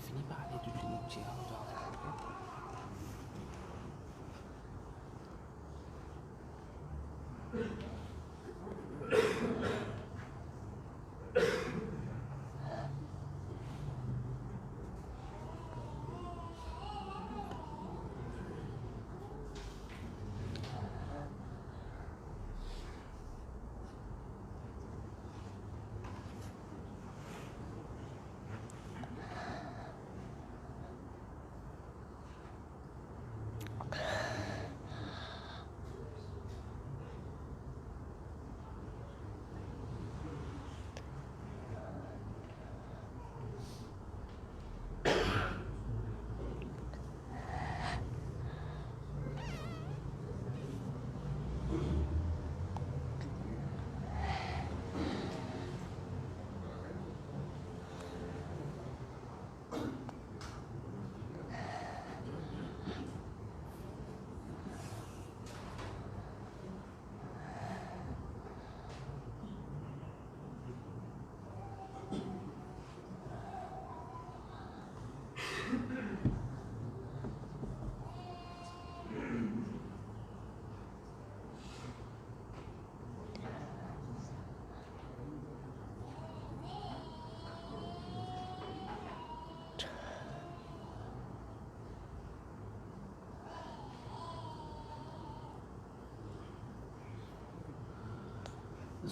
finis par aller de l'unité à hauteur.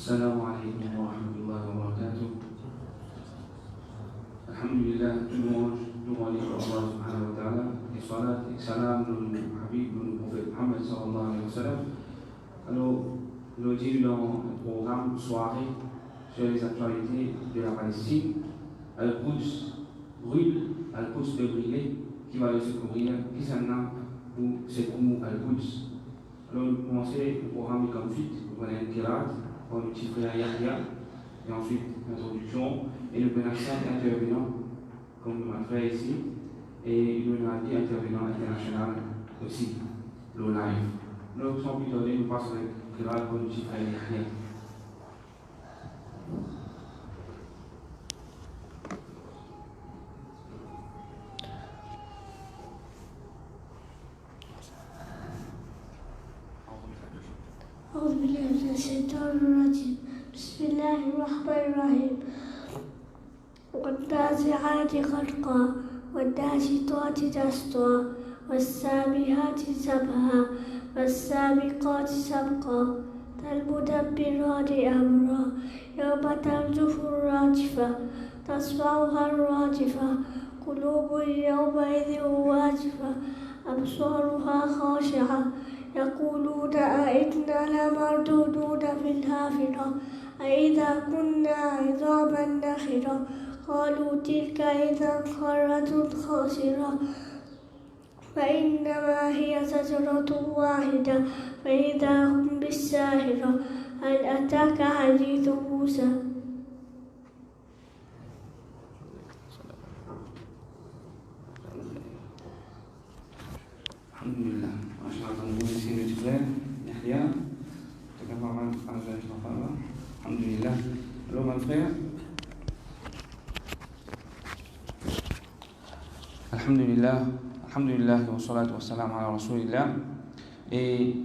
السلام عليكم ورحمة الله وبركاته. Alhamdulillah, tout le monde est pour Allah subhanahu wa ta'ala, et salat et salam de Habib, le prophète Muhammad sallallahu alayhi wa sallam. Alors, nous disons dans le programme soirée sur les actualités de la Palestine, Al-Quds brûle, Al-Quds de brûler, qui va le secourir, qui s'en a pour secourir Al-Quds. Alors, nous commençons le programme comme suite, nous prenons un kirat, pour le petit frère Yahya, et ensuite l'introduction, et nous prenons 5 intervenants, comme ma frère ici, et nous avons 10 intervenants internationaux aussi, le live. Donc, sans plus tarder, nous passons avec le kirat pour le petit frère Yahya. أعوذ بالله من الشيطان الرجيم بسم الله الرحمن الرحيم والنازعات غرقا والناشطات نشطا والسابحات سبحا والسابقات سبقا فالمدبرات أمرا يوم ترجف الراجفة تسمعها الراجفة قلوب يومئذ واجفة أبصارها خاشعة يقولون أئنا لمردودون في الحافرة أئذا كنا عظاما نخرة قالوا تلك إذا كرة خاسرة فإنما هي زجرة واحدة فإذا هم بالساهرة هل أتاك حديث موسى Alhamdulillah. Masyaallah, nous ici le frère Yahya. Tu peux voir Alhamdulillah. Alors, mon frère. Alhamdulillah. Alhamdulillah wa salatu wa salam ala rasulillah. Et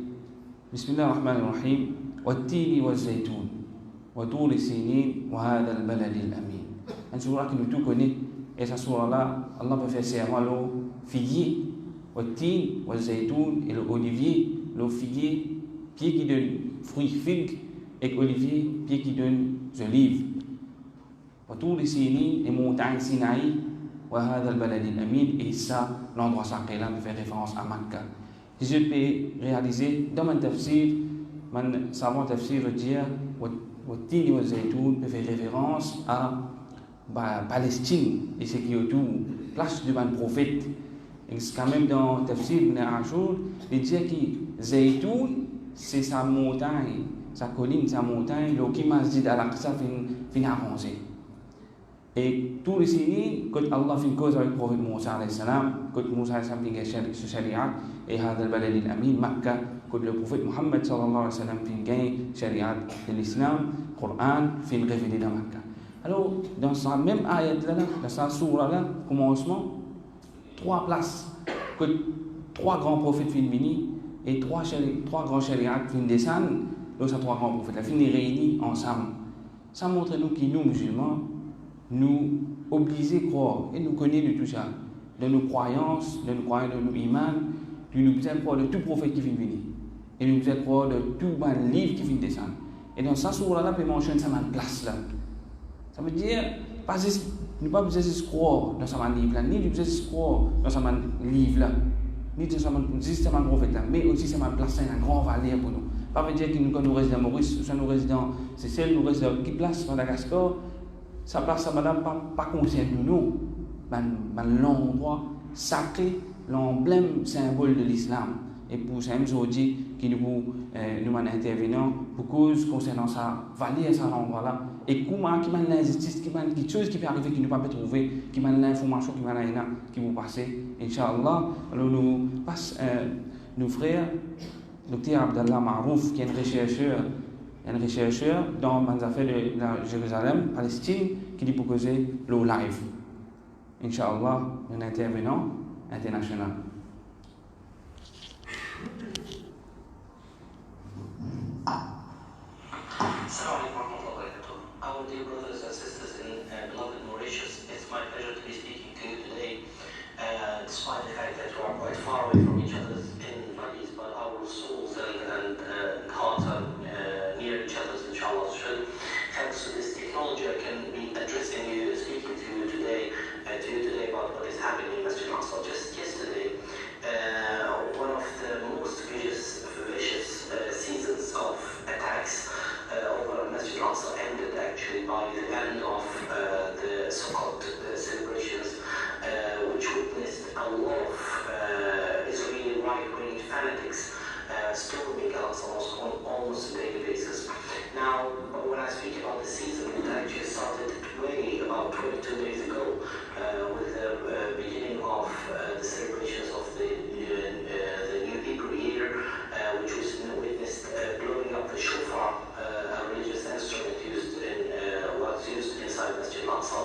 Bismillah ar-Rahman ar-Rahim. والتين والزيتون وطور سينين وهذا البلد الأمين. Un surah que nous tous connaissons. Et cette surah-là, Allah peut faire serment au figuier. والتين والزيتون et l'olivier, le figuier, pied qui donne fruits figues, et l'olivier, pied qui donne olives. وطور سينين et montagne Sinaï, وهذا البلد الأمين, et ça, l'endroit sacré là, me fait référence à Makkah. Si je peux réaliser dans mon tafsir, mon savant tafsir veut dire والتين والزيتون me fait référence à Palestine et ce qui est autour, place du prophète. Et c'est quand même dans Tafsir ibn Ashur, il dit que Zaytoun, c'est sa montagne, sa colline, sa montagne, le qui masjid al-Aqsa fin avancé. Et tous les signes, quand Allah fin cause avec le prophète Moussa alayhi salam, quand Moussa alayhi salam fin ce shariat, et هذا البلد الأمين Makkah, quand le prophète Muhammad sallallahu alayhi wa sallam fin gagne shariat de l'islam, Coran fin révélé dans Makkah. Alors, dans sa même ayat-là, dans sa sourate-là, commencement, 3 places, que 3 grands prophètes viennent venir et 3 grands shariats viennent descendre, donc ces 3 grands prophètes viennent réunis ensemble. Ça montre nous que nous, musulmans, nous obligés à croire et nous connaissons de tout ça, de nos croyances, de nos imans, nous besoin de croire de tout prophète qui vient venir. Et nous besoin de croire de tout livre qui vient descendre. Et dans sa sourate-là, on peut mentionner ça place là. Ça veut dire, nous pas besoin de croire dans ce livre-là, ni nous besoin de croire dans ce livre-là, ni dans ce prophète-là, mais aussi ça m'a placé une grande valeur pour nous. Ça veut dire que nous, quand nous résidons à Maurice, soit nous résidons, c'est celle nous résidons qui place Madagascar, ça place à madame pas concerne nous, l'endroit sacré, l'emblème symbole de l'islam. Et pour ça, nous dit que nous intervenons pour cause concernant ça, valider ça endroit-là. Et comment qui m'a l'injustice, qui m'a quelque chose qui peut arriver, qui ne peut pas trouver, qui m'a l'information qui vous passer. Inch'Allah, alors nous passe nos frères, Dr Abdallah Marouf, qui est un chercheur dans les affaires de Jérusalem, Palestine, qui dit pour causer le live. Inch'Allah, un intervenant international. Assalamu alaikum wa rahmatullahi wa barakatuh. Our dear brothers and sisters in beloved Mauritius, it's my pleasure to be speaking to you today, despite the fact that we are quite far away from each other in bodies, but our souls and hearts are near each other, inshallah. Thanks to this technology, I can be addressing you, speaking to you today about what is happening in Masjid Al-Aqsa. Just yesterday, one of the most vicious seasons of attacks over Masjid Al-Aqsa ended actually by the end of the Sukkot celebrations, which witnessed a lot of Israeli right-wing fanatics storming Al-Aqsa Mosque on almost a daily basis. Now, when I speak about the season, it actually started way about 22 days ago with the beginning of the celebrations of the New Hebrew Year, which was witnessed blowing up the shofar, a religious instrument was used inside Masjid Al-Aqsa,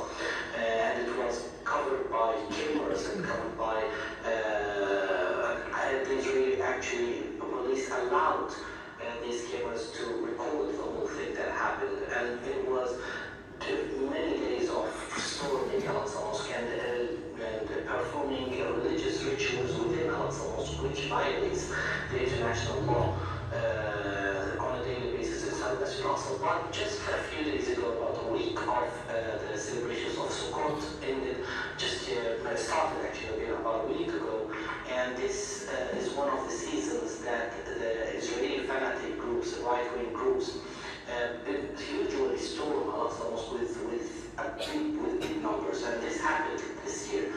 and it was covered by cameras and covered by the Israeli police allowed these cameras to record the whole thing that happened, and it was many days of storming Al-Aqsa Mosque and performing religious rituals within Al-Aqsa Mosque, which violates the international law on a daily basis inside Masjid Al-Aqsa. But just a few days ago, about a week of the celebrations of Sukkot ended, started actually about a week ago, and this is one of the seasons that the Israeli fanatic groups, right-wing groups, usually storm Al-Aqsa Mosque with big numbers, and this happened this year.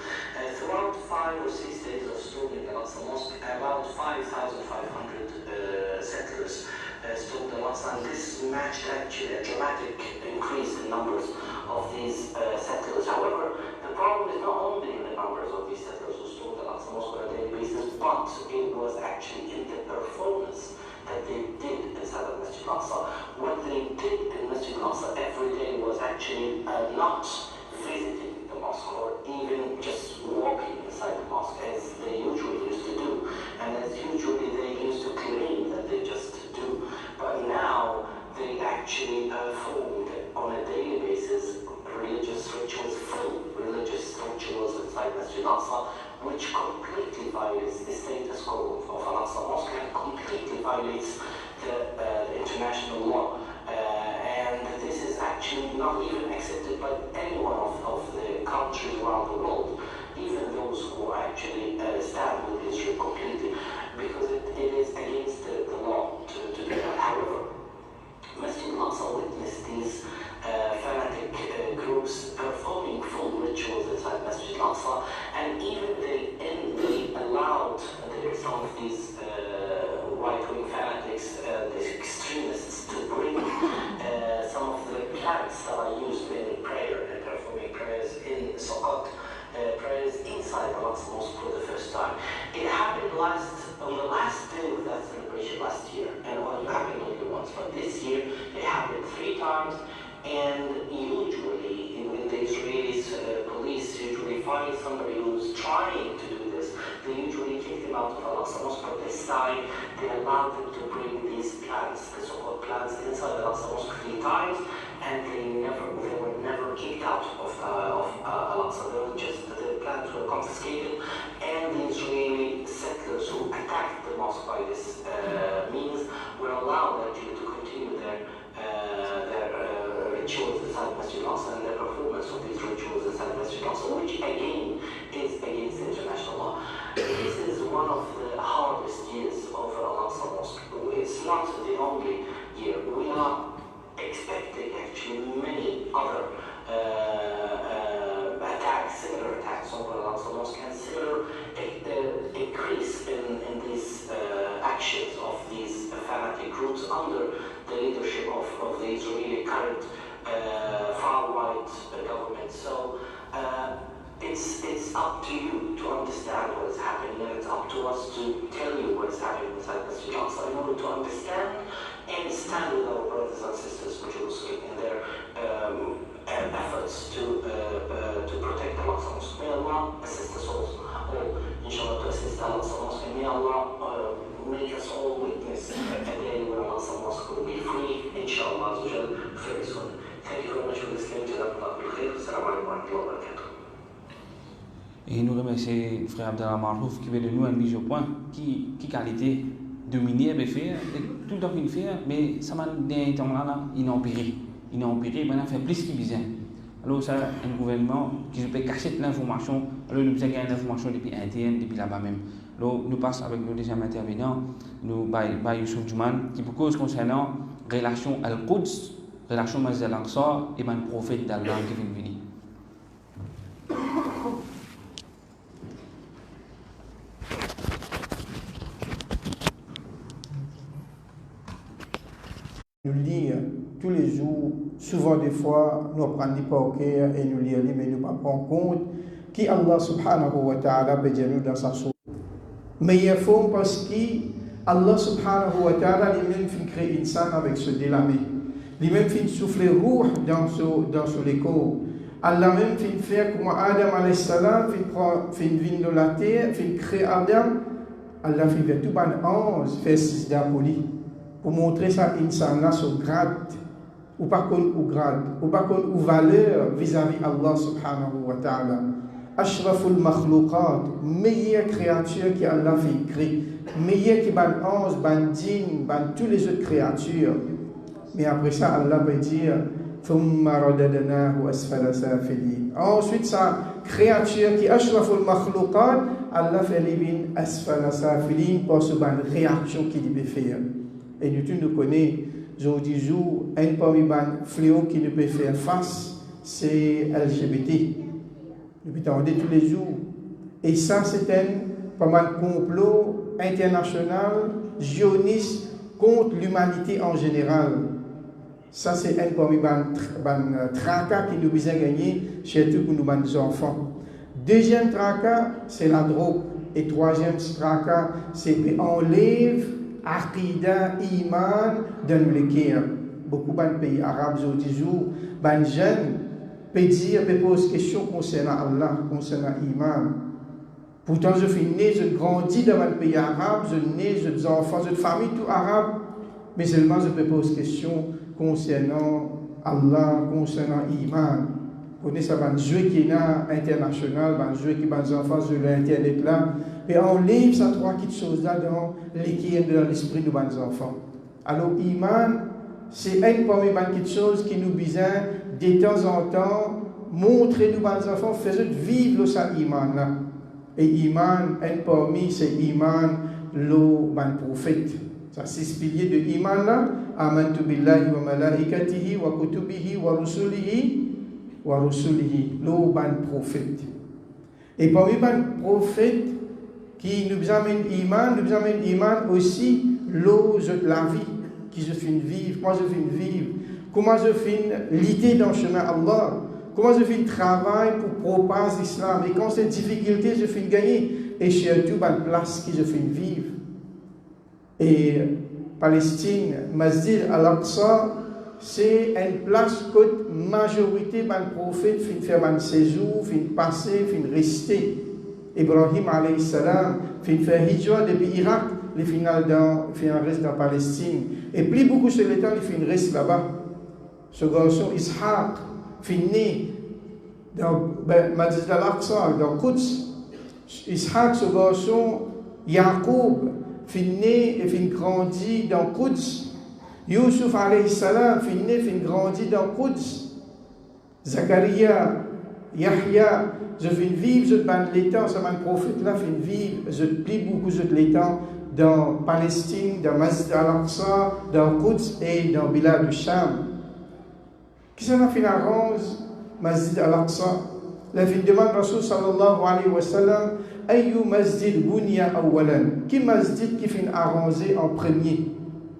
Throughout 5 or 6 days of storming Al-Aqsa Mosque, about 5,500 settlers stormed Al-Aqsa, and this matched actually a dramatic increase in numbers of these settlers. However, the problem is not only in the numbers of these settlers who stormed Al-Aqsa Mosque on a daily basis, but it was actually in the performance that they did inside of Masjid Al-Aqsa. What they did in Masjid Al-Aqsa every day was actually not visiting the mosque or even just walking inside the mosque as they usually used to do, and as usually they used to claim that they just do. But now they actually performed on a daily basis religious rituals, full religious rituals inside Masjid Al-Aqsa, which completely violates the status quo of Al-Aqsa Mosque and completely violates the international law. And this is actually not even accepted by anyone of the countries around the world, even those who actually stand with Israel completely, because it is against the law to do that. However, Masjid Al-Aqsa witnessed these fanatic groups performing full rituals inside Masjid Al-Aqsa, and even they allowed some of these right-wing fanatics, these extremists, to bring some of the plants that are used in prayer and performing prayers in Sukkot, prayers inside Al-Aqsa Mosque for the first time. It happened on the last day of that celebration last year, and it happened only once, but this year it happened 3 times, And usually, when the Israeli police usually find somebody who's trying to do this, they usually kick them out of Al-Aqsa Mosque. But this time, they allowed them to bring these plants, the so-called plants, inside Al-Aqsa Mosque 3 times, and they were never kicked out of Al-Aqsa. The plants were confiscated, and the Israeli settlers who attacked the mosque by this means were allowed actually to continue their rituals inside Masjid Al-Aqsa and their performance of these rituals inside Masjid Al-Aqsa, which again is against international law. This is one of the hardest years of Al-Aqsa Mosque. It's not the only year. We are expecting actually many other attacks, similar attacks over Al-Aqsa Mosque, and similar increase in these actions of these fanatic groups under the leadership of the Israeli current far-right government. So it's up to you to understand what is happening, and it's up to us to tell you what is happening inside Masjid Al-Aqsa in order to understand and stand with our brothers and sisters in Jerusalem in their efforts to protect Al-Aqsa Mosque. May Allah assist us all, inshallah, to assist Al-Aqsa Mosque, and may Allah make us all witness a day when Al-Aqsa Mosque will be free, inshallah, very soon. Thank you very much for listening to Jazakumullah khair. Assalamu alaikum wa rahmatullahi wa barakatuh. Et nous remercions frère Abdallah Marouf qui veut de nous un mise au point, qui qualité dominer et faire, tout le temps qu'il fait, mais ça m'a dit temps là, il a empiré, maintenant fait plus qu'il besoin. Alors ça, un gouvernement qui peut cacher l'information, alors nous avons une information depuis interne, depuis là-bas même. Alors nous passons avec nos deuxième intervenant, nous Youssouf Djouman, qui propose concernant relation Al-Quds, relation Masjid Al-Aqsa et le prophète d'Allah qui vient venir. Nous lire tous les jours, souvent des fois, nous prenons des pauquets et nous lire, mais nous ne prenons pas en compte qui Allah subhanahu wa ta'ala peut dire nous dans sa source. Mais il faut parce que Allah subhanahu wa ta'ala lui-même fait créer l'insan avec ce délamé. Lui-même fait souffler roux dans ce corps. Allah même fait faire comme Adam alayhi salam fait une vie dans la terre, fait créer Adam. Allah fait tout ban ange, fait six d'apoli. Pour montrer ça, insan là, son grade, ou pas qu'on ou grade, ou pas qu'on ou valeur vis-à-vis Allah subhanahu wa ta'ala. Ashraful makhluqat, meilleure créature qui Allah fait créer, meilleure qui ban ange, ban djinn, ban toutes les autres créatures. Mais après ça, Allah va dire, thumma radadnahu asfala safilin. Ensuite, sa créature qui ashraful makhluqat, Allah fait l'ibn asfala safilin pour ce ban réaction qu'il peut faire. Et nous connaissons, aujourd'hui, un parmi les fléaux qui ne peut faire face, c'est LGBT. Nous entendons tous les jours. Et ça, c'est pas mal complot international, zioniste, contre l'humanité en général. Ça, c'est un parmi les tracas qui nous besoin gagner, surtout pour nos enfants. Deuxième tracas, c'est la drogue. Et troisième tracas, c'est enlève Aqida, Iman, dans le cœur. Beaucoup de pays arabes aujourd'hui, les jeunes peuvent poser des questions concernant Allah, concernant Iman. Pourtant, je suis né, je grandis dans un pays arabe, je suis né, je suis enfant, je suis famille tout arabe, mais seulement je peux poser des questions concernant Allah, concernant Iman. Vous connaissez un jeu qui est international, un jeu qui est des enfants sur l'internet là. Et on livre ces trois choses là dans l'équilibre de l'esprit de nos enfants. Alors, Iman, c'est une parmi les choses qui nous besoin de temps en temps montrer nos enfants, faisant vivre ça Iman là. Et Iman, un parmi c'est Iman, le prophète. Ça c'est ce pilier de Iman là. Amantu billahi wa malaikatihi wa kutubihi wa rusulihi, le prophète. Et parmi les prophètes qui nous amène Iman aussi la vie qui je finis vivre, comment je finis vivre, comment je finis l'idée dans le chemin Allah, comment je finis travail pour propager l'islam, et quand c'est difficulté je finis gagner, et surtout la place que je finis vivre. Et Palestine, Masjid Al-Aqsa, c'est une place que la majorité des prophètes fin faire un séjour, fin passer, fin rester. Ibrahim alayhi salam fin faire hijra depuis Irak, les final reste dans Palestine. Et plus beaucoup sur le temps, il fin reste là-bas. Ce garçon Ishaq fin né dans Masjid al-Aqsa, dans Quds. Ishaq, ce garçon Yaqub fin né et fin grandi dans Quds. Yusuf alayhi salam fin né, fin grandi dans Quds. Zakaria, Yahya, je fin vivre, je ban l'état, ce prophète là fin vivre, je plie beaucoup de l'état dans Palestine, dans Masjid al-Aqsa, dans Quds et dans Bilad al-Sham. Qui s'en a fait arrange Masjid al-Aqsa? La fin demande Rasul sallallahu alayhi wa sallam, Ayu masjid bunya awalan? Qui masjid qui fin arrangé en premier?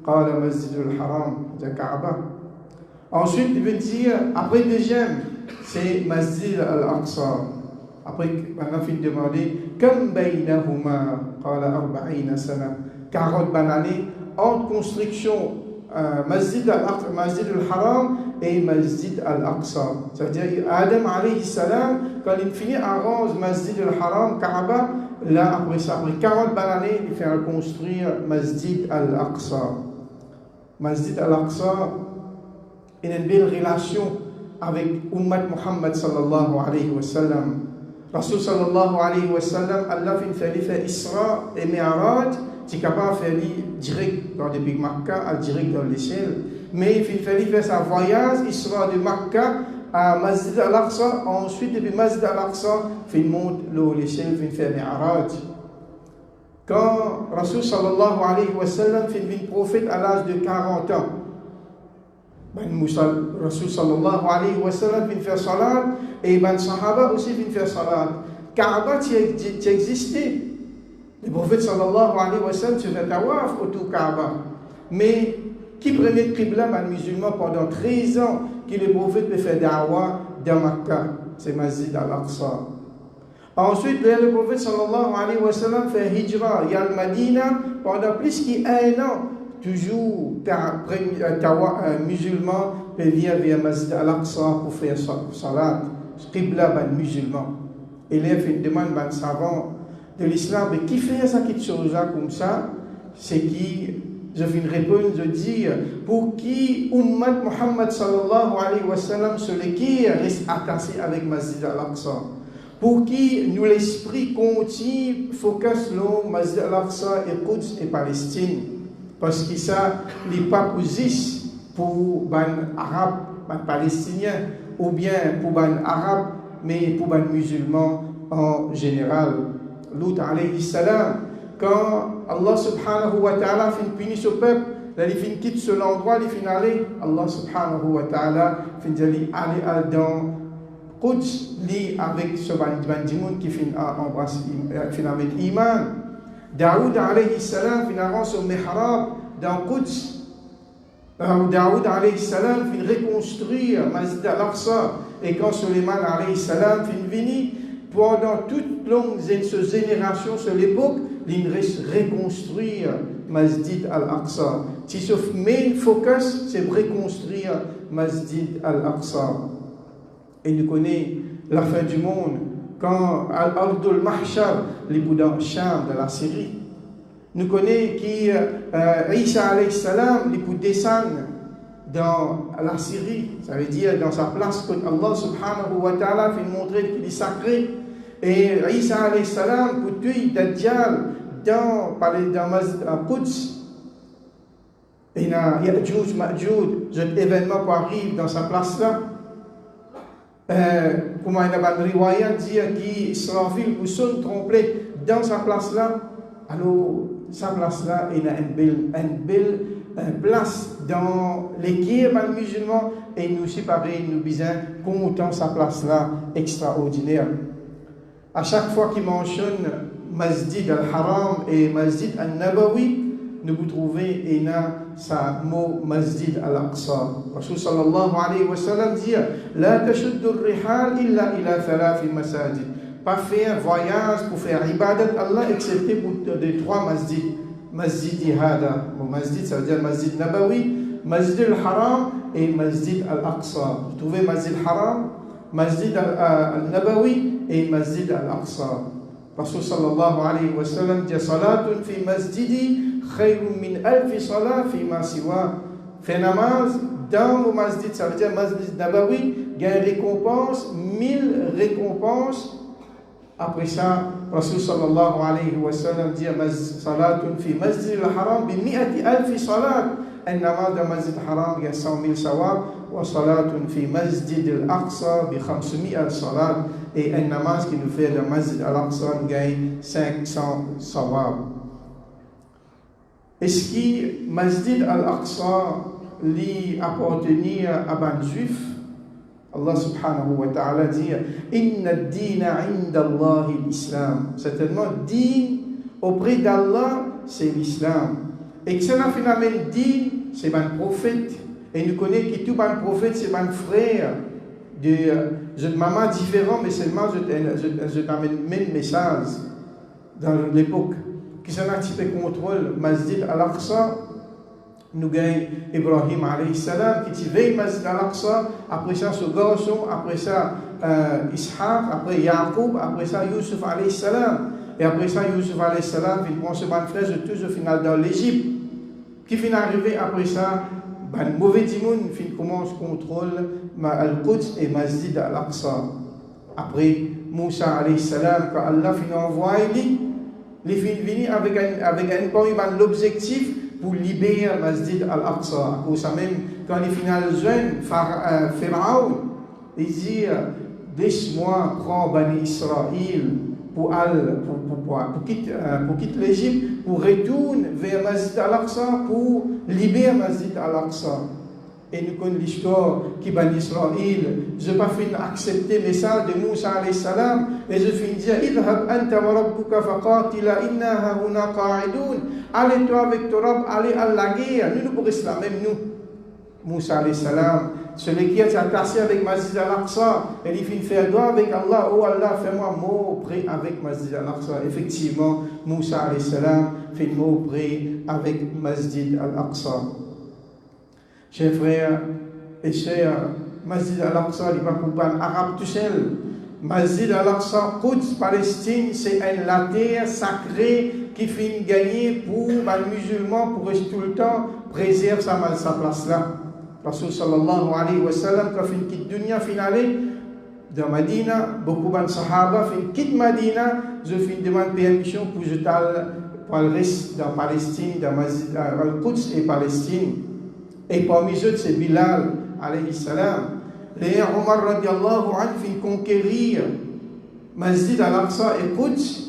Qala Masjid al-Haram, de Kaaba. Ensuite, il veut dire, après deuxième, c'est Masjid al-Aqsa. Après, on a fini de demander, Kam baynahuma? Qala arba'ina sana. 40 années entre construction Masjid al-Haram et Masjid al-Aqsa. C'est-à-dire, Adam alayhi salam, quand il finit arrange Masjid al-Haram, Kaaba, là, après ça, après 40 années, il fait construire Masjid al-Aqsa. Masjid al-Aqsa, il a une belle relation avec Ummat Muhammad sallallahu alayhi wa sallam. Rasul sallallahu alayhi wa sallam, Allah fait Isra et Mi'raj, tu es capable de faire direct dans depuis Makkah, direct dans les ciels. Mais il fait sa voyage, Isra de Makkah à Masjid al-Aqsa, ensuite depuis Masjid al-Aqsa, il monte les ciels, il fait Mi'raj. Quand Rasul sallallahu alayhi wa sallam fait une prophète à l'âge de 40 ans, Rasul sallallahu alayhi wa sallam vient faire salat et les sahaba aussi viennent faire salat. Kaaba tu existait. Le prophète sallallahu alayhi wa sallam se fait tawaf autour Kaaba. Mais qui prenait le qibla les musulmans pendant 13 ans que le prophète peut faire da'wa dans Makkah, c'est Masjid al-Aqsa. Ensuite, le prophète sallallahu alayhi wa sallam fait hijra, il y a le Madina pendant plus qu'un an. Toujours, musulman peut venir vers Masjid al-Aqsa pour faire salat, qibla ban musulman. Et là, il demande ban savant de l'islam, mais qui fait ça, qui chose comme ça? C'est qui, je viens répondre, je dis, pour qui Ummat Muhammad sallallahu alayhi wa sallam, celui qui reste attaché avec Masjid al-Aqsa. Pour qui nous l'esprit continue, focus sur Masjid al-Aqsa et Quds et Palestine. Parce que ça, les pas position pour les arabes, les palestiniens, ou bien pour les arabes, mais pour les musulmans en général. Lut alayhi salam, quand Allah subhanahu wa ta'ala fin punir ce peuple, il fin quitte ce endroit, il fin aller, Allah subhanahu wa ta'ala fin aller dans Quds, avec ce bandimoun qui fin embrasse, fin avec iman. Daoud alayhi salam fin avance au mihrab dans Quds. Daoud alayhi salam fin reconstruire Masjid al-Aqsa. Et quand Suleiman alayhi salam fin vini, pendant toute longue génération sur l'époque, il reste reconstruire Masjid al-Aqsa. Si ce main focus, c'est reconstruire Masjid al-Aqsa. Et nous connaissons la fin du monde. Quand Al-Ardul Mahshar, les Bouddhas Sham de la Syrie, nous connaissons qui Isa alayhi salam, les Bouddhas descendent dans la Syrie, ça veut dire dans sa place que Allah subhanahu wa ta'ala fait montrer qu'il est sacré. Et Isa alayhi salam, pour tuer Dajjal dans Quds. Et il y a Ya'juj, Ma'juj, cet événement qui arrive dans sa place là. Comment il y a une riwaya dit qu'il Israfil pour son tromper dans sa place là. Alors, sa place là, il y a une belle place dans l'équipe musulman et nous aussi pareil, nous disons content sa place là extraordinaire. À chaque fois qu'il mentionne Masjid al-Haram et Masjid al-Nabawi, nous vous trouvez et sa mot Masjid al-Aqsa. Rasul sallallahu alayhi wa sallam dit La tashuddu al-rihal illa ila thalathi masajid. Pas faire voyage pour faire ibadat Allah excepté pour de 3 masjids. Masjid Hada, masjid ça veut dire Masjid Nabawi, Masjid al-Haram et Masjid al-Aqsa. Vous trouvez Masjid al-Haram, Masjid al-Nabawi et Masjid al-Aqsa. Rasul sallallahu alayhi wa sallam dit salatun fi masjidi khayrun min alfi salat fi ma siwa. Fait namaz dans mon masjid, ça veut dire Masjid Nabawi, il y a une récompense, 1000 récompenses. Après ça, Rasul sallallahu alayhi wa sallam dit salatun fi masjid al-haram bi mi'ati alfi salat. Un namaz dans Masjid al-Haram, il y a 100 000 sawab. Wa salatun fi masjid al-Aqsa bi 500 salat. Et un namaz qui nous fait dans Masjid al-Aqsa, il gagne 500 sawab. Est-ce que Masjid al-Aqsa lui appartenir à ban juif? Allah subhanahu wa ta'ala dit Inna ad-dina inda Allah l'islam. Certainement, din auprès d'Allah, c'est l'islam. Et que cela finalement din, c'est ban prophète. Et nous connaissons que tout ban prophète, c'est ban frère. De maman différent, mais seulement je t'amène le même message dans l'époque. Qui s'en a un petit peu contrôle, Masjid al-Aqsa. Nous gagnons Ibrahim alayhi salam qui veille Masjid al-Aqsa, après ça ce garçon, après ça Ishaq, après Yaqub, après ça Yusuf alayhi salam. Et après ça Yusuf alayhi salam, il prend ce ban frère de tous au final dans l'Égypte. Qui finit arrivé après ça, ban mauvais dimoun, fin commence contrôle Al-Quds et Masjid al-Aqsa. Après Moussa alayhi salam, quand Allah finit envoyé, il finit venir avec un point, l'objectif pour libérer Masjid al-Aqsa. Pour ça même, quand il finit le jeune, Pharaon, il dit laisse-moi prendre Bani Israël pour quitter l'Égypte, pour retourner vers Masjid al-Aqsa, pour libérer Masjid al-Aqsa. Et nous connaissons l'histoire qui Bani Israël, je n'ai pas fini d'accepter le message de Moussa alayhi salam, et je finis de dire idhab anta wa rabbuka faqatila inna hahuna qa'idun. Allez toi avec ton Rab, allez à la guerre. Nous pour l'islam, même nous. Moussa alayhi salam, celui qui est attaché avec Masjid al-Aqsa, et il finit faire droit avec Allah. Oh Allah, fais-moi mot près avec Masjid al-Aqsa. Effectivement, Moussa alayhi salam fait mot près avec Masjid al-Aqsa. Chers frères et chers, Masjid al-Aqsa, il va pour un arabe tout seul. Masjid al-Aqsa, Quds, Palestine, c'est la terre sacrée qui finit gagner pour les musulmans, pour rester tout le temps, préserve sa place là. Rasul sallallahu alayhi wa sallam, quand il quitte dunya finale, dans Madina, beaucoup de sahaba, fin quitte Madina, je fin demande permission pour je pour le reste dans Palestine, dans Masjid al-Quds et Palestine. Et parmi eux, c'est Bilal, alayhi salam. Et Omar, radiallahu anhu, fin conquérir Masjid al-Aqsa et Quds.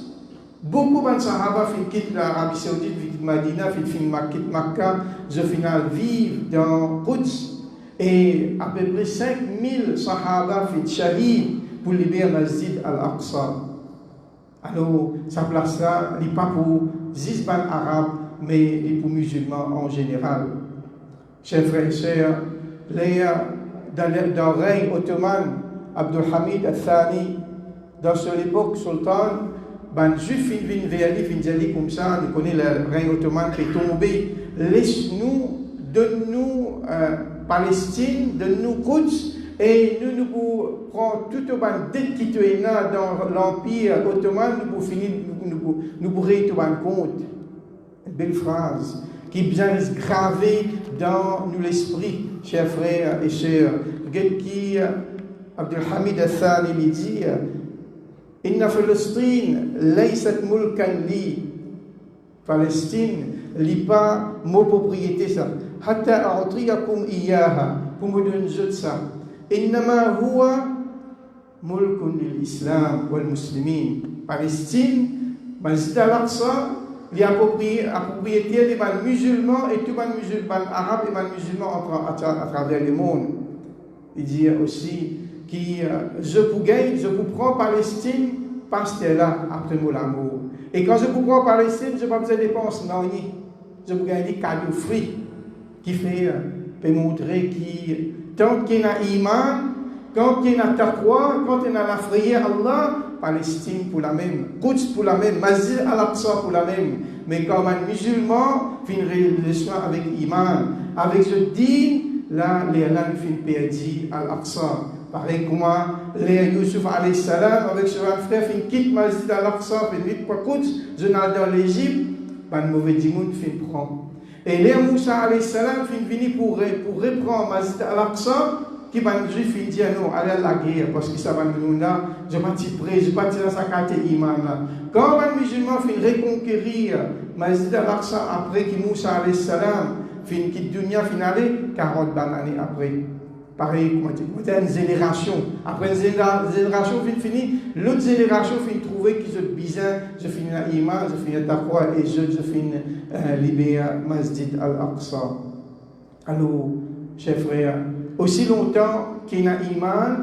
Beaucoup de Sahaba fin quittent l'Arabie Saoudite, fin Madina, fin quitte Makkah, je final vivre dans Quds. Et à peu près 5000 Sahaba fin shahid pour libérer Masjid al-Aqsa. Alors, sa place là, n'est pas pour 10 ban arabes, mais pour musulmans en général. Chers frères et sœurs, dans le règne ottoman, Abdul Hamid al-Thani, dans cette époque, sultan, ben juif vient vers lui, vient dire comme ça, il connaît le règne ottoman qui est tombé. Laisse-nous, donne-nous Palestine, donne-nous Quds, et nous prenons toute la dette qui est dans l'empire ottoman, nous pour finir, nous pour régler tout le compte. Une belle phrase qui est bien gravée dans nous l'esprit, chers frères et sœurs. Qui Abdul Hamid al-Thani lui dit Inna Palestine laysat mulkan li. Palestine n'est pas mon propriété ça. Hatta a'tiyakum iyaha, pour me donner ça. Innama huwa mulkun lil-Islam wal-Muslimin. Palestine, Masjid al-Aqsa, la propriété des musulmans et tous les musulmans arabes et les musulmans à travers le monde. Il dit aussi que je vous prends Palestine parce que là, après mon amour. Et quand je vous prends Palestine, je n'ai pas besoin de dépenses, non, je vous gagne des cadeaux free qui peut montrer que tant qu'il y a iman, quand il y a taqwa, quand il y a la prière Allah, Palestine pour la même, Quds pour la même, Masjid al-Aqsa pour la même. Mais comme un musulman fait une relation avec iman, avec ce din, là, les Alain fin perdu à l'Aqsa. Pareil comment les Youssouf alayhi salam avec son frère fin quitte Masjid al-Aqsa, fin vite pas coûte, je n'ai dans l'Égypte, pas de mauvais dimoun fin prend. Et les Moussa alayhi salam fin venu pour reprendre Masjid al-Aqsa, qui va nous juif dire non, allez à la guerre, parce que ça va nous là, je parti près, je parti dans sa carte iman là. Quand un musulman fin reconquérir Masjid al-Aqsa après que Moussa alayhi salam fin quitte dunya fin aller 40 années après. Pareil, comment dire, une génération. Après une génération fini, l'autre génération fin trouver qu'ils ont bizarre, je finis à iman, je finis à taqwa et je finis libérer Masjid al-Aqsa. Alors, chers frères, aussi longtemps qu'il y a iman,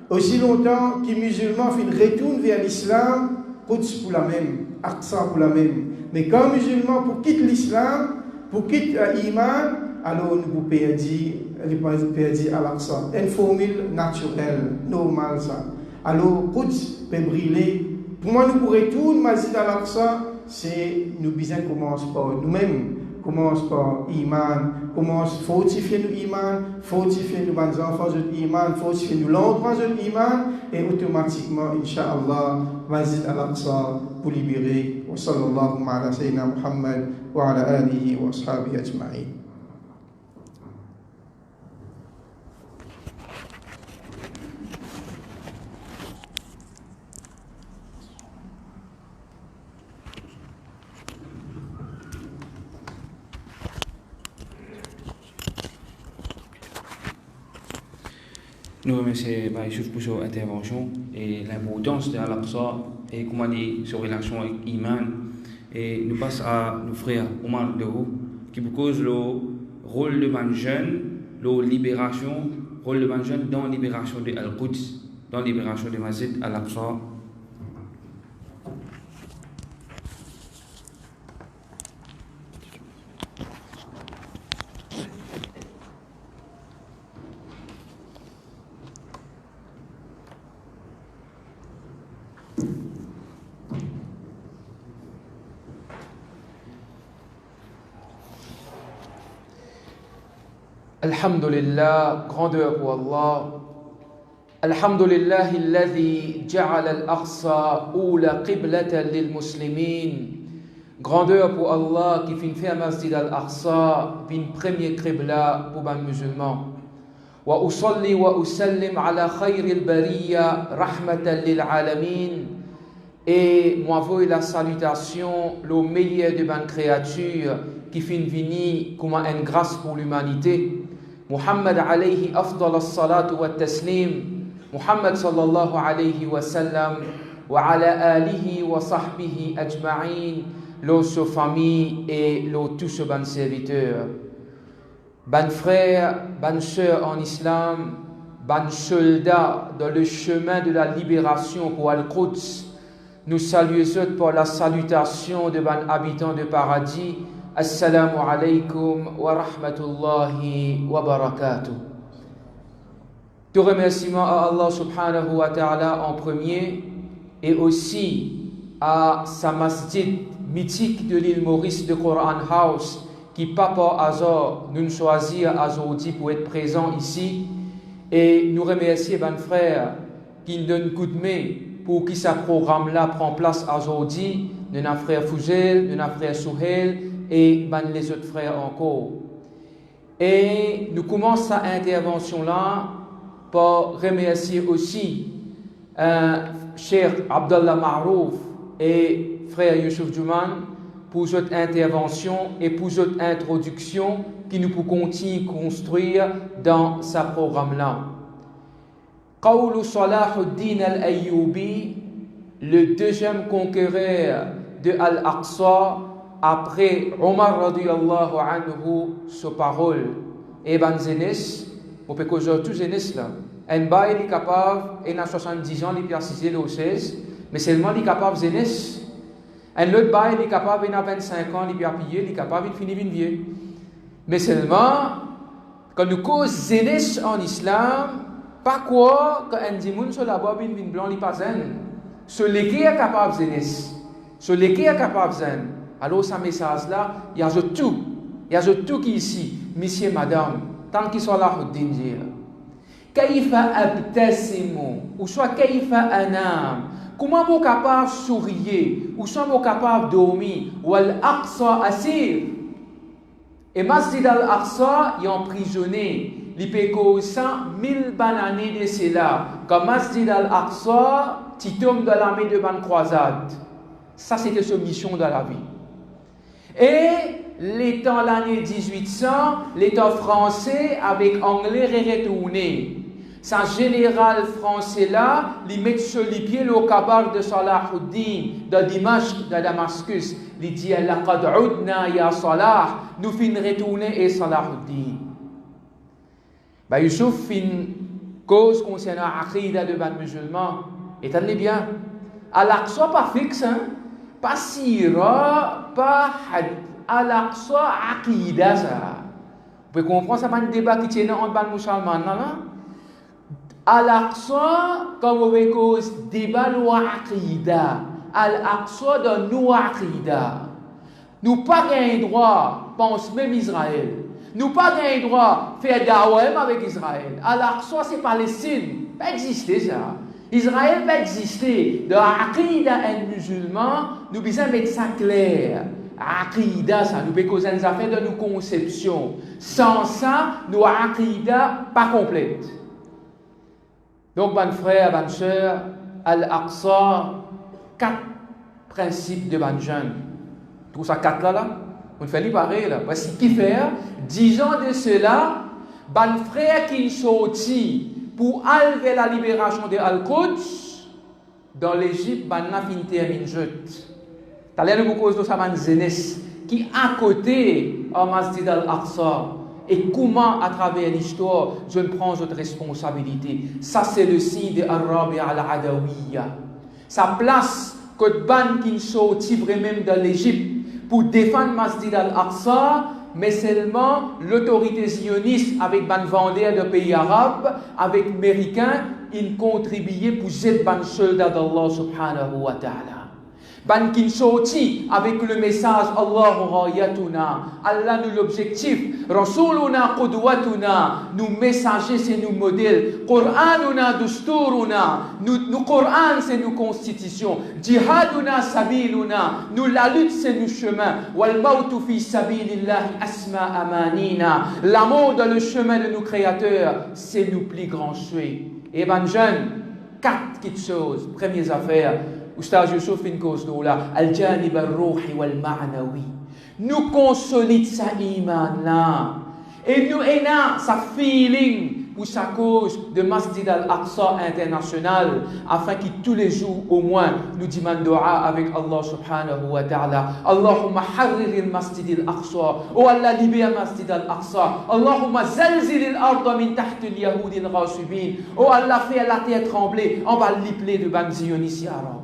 aussi longtemps que les musulmans retournent vers l'islam, Quds pour la même, Aqsa pour la même. Mais quand les musulmans pour quitter l'islam, pour quitter l'iman, alors nous perdons à l'Aqsa. Une formule naturelle, normale ça. Alors Quds peut briller. Pour moi, nous pourrons retourner Masjid al-Aqsa, c'est nous besoin commence par nous-mêmes. Commence par iman, commence fortifier nos iman, fortifier nos enfants de iman, fortifier nos l'endroit de iman, et automatiquement, Inch'Allah, Masjid al-Aqsa pour libérer. Wa sallallahu ala sayyidina Muhammad wa ala alihi wa ashabihi ajma'in. Nous remercions Youssouf pour son intervention et l'importance de Al-Aqsa et comment dire sa relation avec Iman. Et nous passons à nos frères Omar Dehou qui propose le rôle de ban jeune, la libération, rôle de ban jeune dans la libération de Al-Quds, dans la libération de Masjid Al-Aqsa. Alhamdulillah, grandeur pour Allah. Alhamdulillah, alladhi ja'ala al-Aqsa oula qiblatan lil muslimin. Grandeur pour Allah qui fait faire Masjid al-Aqsa une première qibla pour les musulmans. Wa usalli wa usallim ala khayril bariya rahmatan lil alamin. Et moi voyez la salutation, le meilleur de ban créatures qui fait venir comme une grâce pour l'humanité. Muhammad alayhi afdal as-salatu wa taslim. Muhammad sallallahu alayhi wa sallam wa ala alihi wa sahbihi ajma'in. L'eau sa famille et l'eau tous ses ban serviteurs. Ban frères, ban sœurs en islam, ban soldats dans le chemin de la libération pour Al-Quds. Nous saluons pour la salutation de ban habitants de paradis. Assalamu alaikum wa rahmatullahi wa barakatuh. Tout remerciement à Allah subhanahu wa ta'ala en premier et aussi à sa masjid mythique de l'île Maurice de Quran House qui pas par hasard nous choisit aujourd'hui pour être présent ici et nous remercier ban frère qui nous donne coup de main pour que ce programme-là prend place aujourd'hui, notre frère Fouzel, notre frère Souhel et les autres frères encore. Et nous commençons cette intervention-là par remercier aussi Cheikh Abdallah Marouf et frère Youssouf Djouman pour cette intervention et pour cette introduction qui nous peut continuer à construire dans ce programme-là. Qawlu Salahuddin al-Ayyubi, le deuxième conquéreur de Al-Aqsa, après Omar radiyallahu anhu, sa parole. Et ben Zénis, on peut causer tout Zénis là. Un bail est capable, il a 70 ans, il a 6 ou 16, mais seulement il est capable Zénis. Un autre bail est capable, il a 25 ans, il a pillé, il est capable, il finit vieux. Mais seulement, quand nous cause Zénis en islam, pas quoi, quand un dimoun sur la boîte, il blanc, il pas zen. Celui qui est capable Zénis, celui qui est capable zen. Alors, ce message-là, il y a tout qui est ici, monsieur, madame, tant qu'il Salahuddin dit Kaifa abtasimu, ou soit Kaifa anam, comment vous capable de sourire, ou soit vous capable de dormir, ou al-Aqsa asir. Et Masjid al-Aqsa est emprisonné, il peut causer 1000 années de cela, comme Masjid al-Aqsa, titom de l'armée de Ban croisade. Ça, c'était sa mission dans la vie. Et l'étant l'année 1800, l'État français avec anglais est retourné. Sa général français là, il met sur les pieds le kabar de Salahuddin de Dimashq, de Damascus. Il dit laqad udna ya Salah, nous fin retourner et Salahuddin. Bah Youssouf fin cause concernant l'aqida de ban musulmans. Et tenez bien, Al-Aqsa pas fixe, hein? Pas sira, pas had. Al-Aqsa aqida ça. Vous pouvez comprendre ça, pas un débat qui tient entre ban musulmans là. Al-Aqsa, comme vous voyez, cause débat ou aqida. Al-Aqsa de nous aqida. Nous pas gain droit, pense même Israël. Nous pas gain droit faire da'wah avec Israël. Al-Aqsa c'est Palestine, pas exister ça. Israël pas exister. De aqida et musulman, nous besoin mettre ça clair. Aqida ça, nous pouvons causer des affaires de nos conceptions. Sans ça, nos aqida pas complète. Donc, mes frères, mes sœurs, Al-Aqsa, 4 principes de ban jeune. Tout ça 4 là, on fait les pareil là. Voici qui faire. 10 ans de cela, ban frère qui sorti pour aller la libération de Al-Quds dans l'Égypte, ban na fin termine jeute. T'as l'air de cause de ça ban Zénès qui à côté en Masjid Al-Aqsa. Et comment, à travers l'histoire, je prends votre responsabilité. Ça, c'est le signe de Al-Rabi' al-Adawiyya. Sa place, que ban qui sortit vraiment de l'Égypte pour défendre Masjid al-Aqsa, mais seulement l'autorité zioniste avec ban vendeur de pays arabes, avec américains, ils contribuaient pour cette ban soldat d'Allah subhanahu wa ta'ala. Ban kin sorti avec le message Allahu rayatuna, Allah nous l'objectif, Rasuluna qudwatuna, nous messagers c'est nous modèles, Qur'anuna dusturuna, nous Qur'an c'est nos constitutions, Jihaduna sabiluna, nous la lutte c'est nos chemins, wal mautu fi sabilillahi asma amanina, l'amour dans le chemin de nos créateurs, c'est nos plus grands souhaits. Et ban jeune, 4 petites choses, première affaire. Oustaz Youssouf une cause de là, al-janib al-ruhi wal-ma'nawi. Nous consolide sa iman là. Et nous ayons sa feeling pour sa cause de Masjid al-Aqsa international afin que tous les jours au moins nous demandons dua avec Allah subhanahu wa ta'ala. Allahumma harrir al-Masjid al-Aqsa. Oh Allah libère Masjid al-Aqsa. Allahumma zalzil al-arda min taht al-yahudi al-ghasibin. Oh Allah fait la terre trembler en bas l'iplet de ban zioniste ya Rab.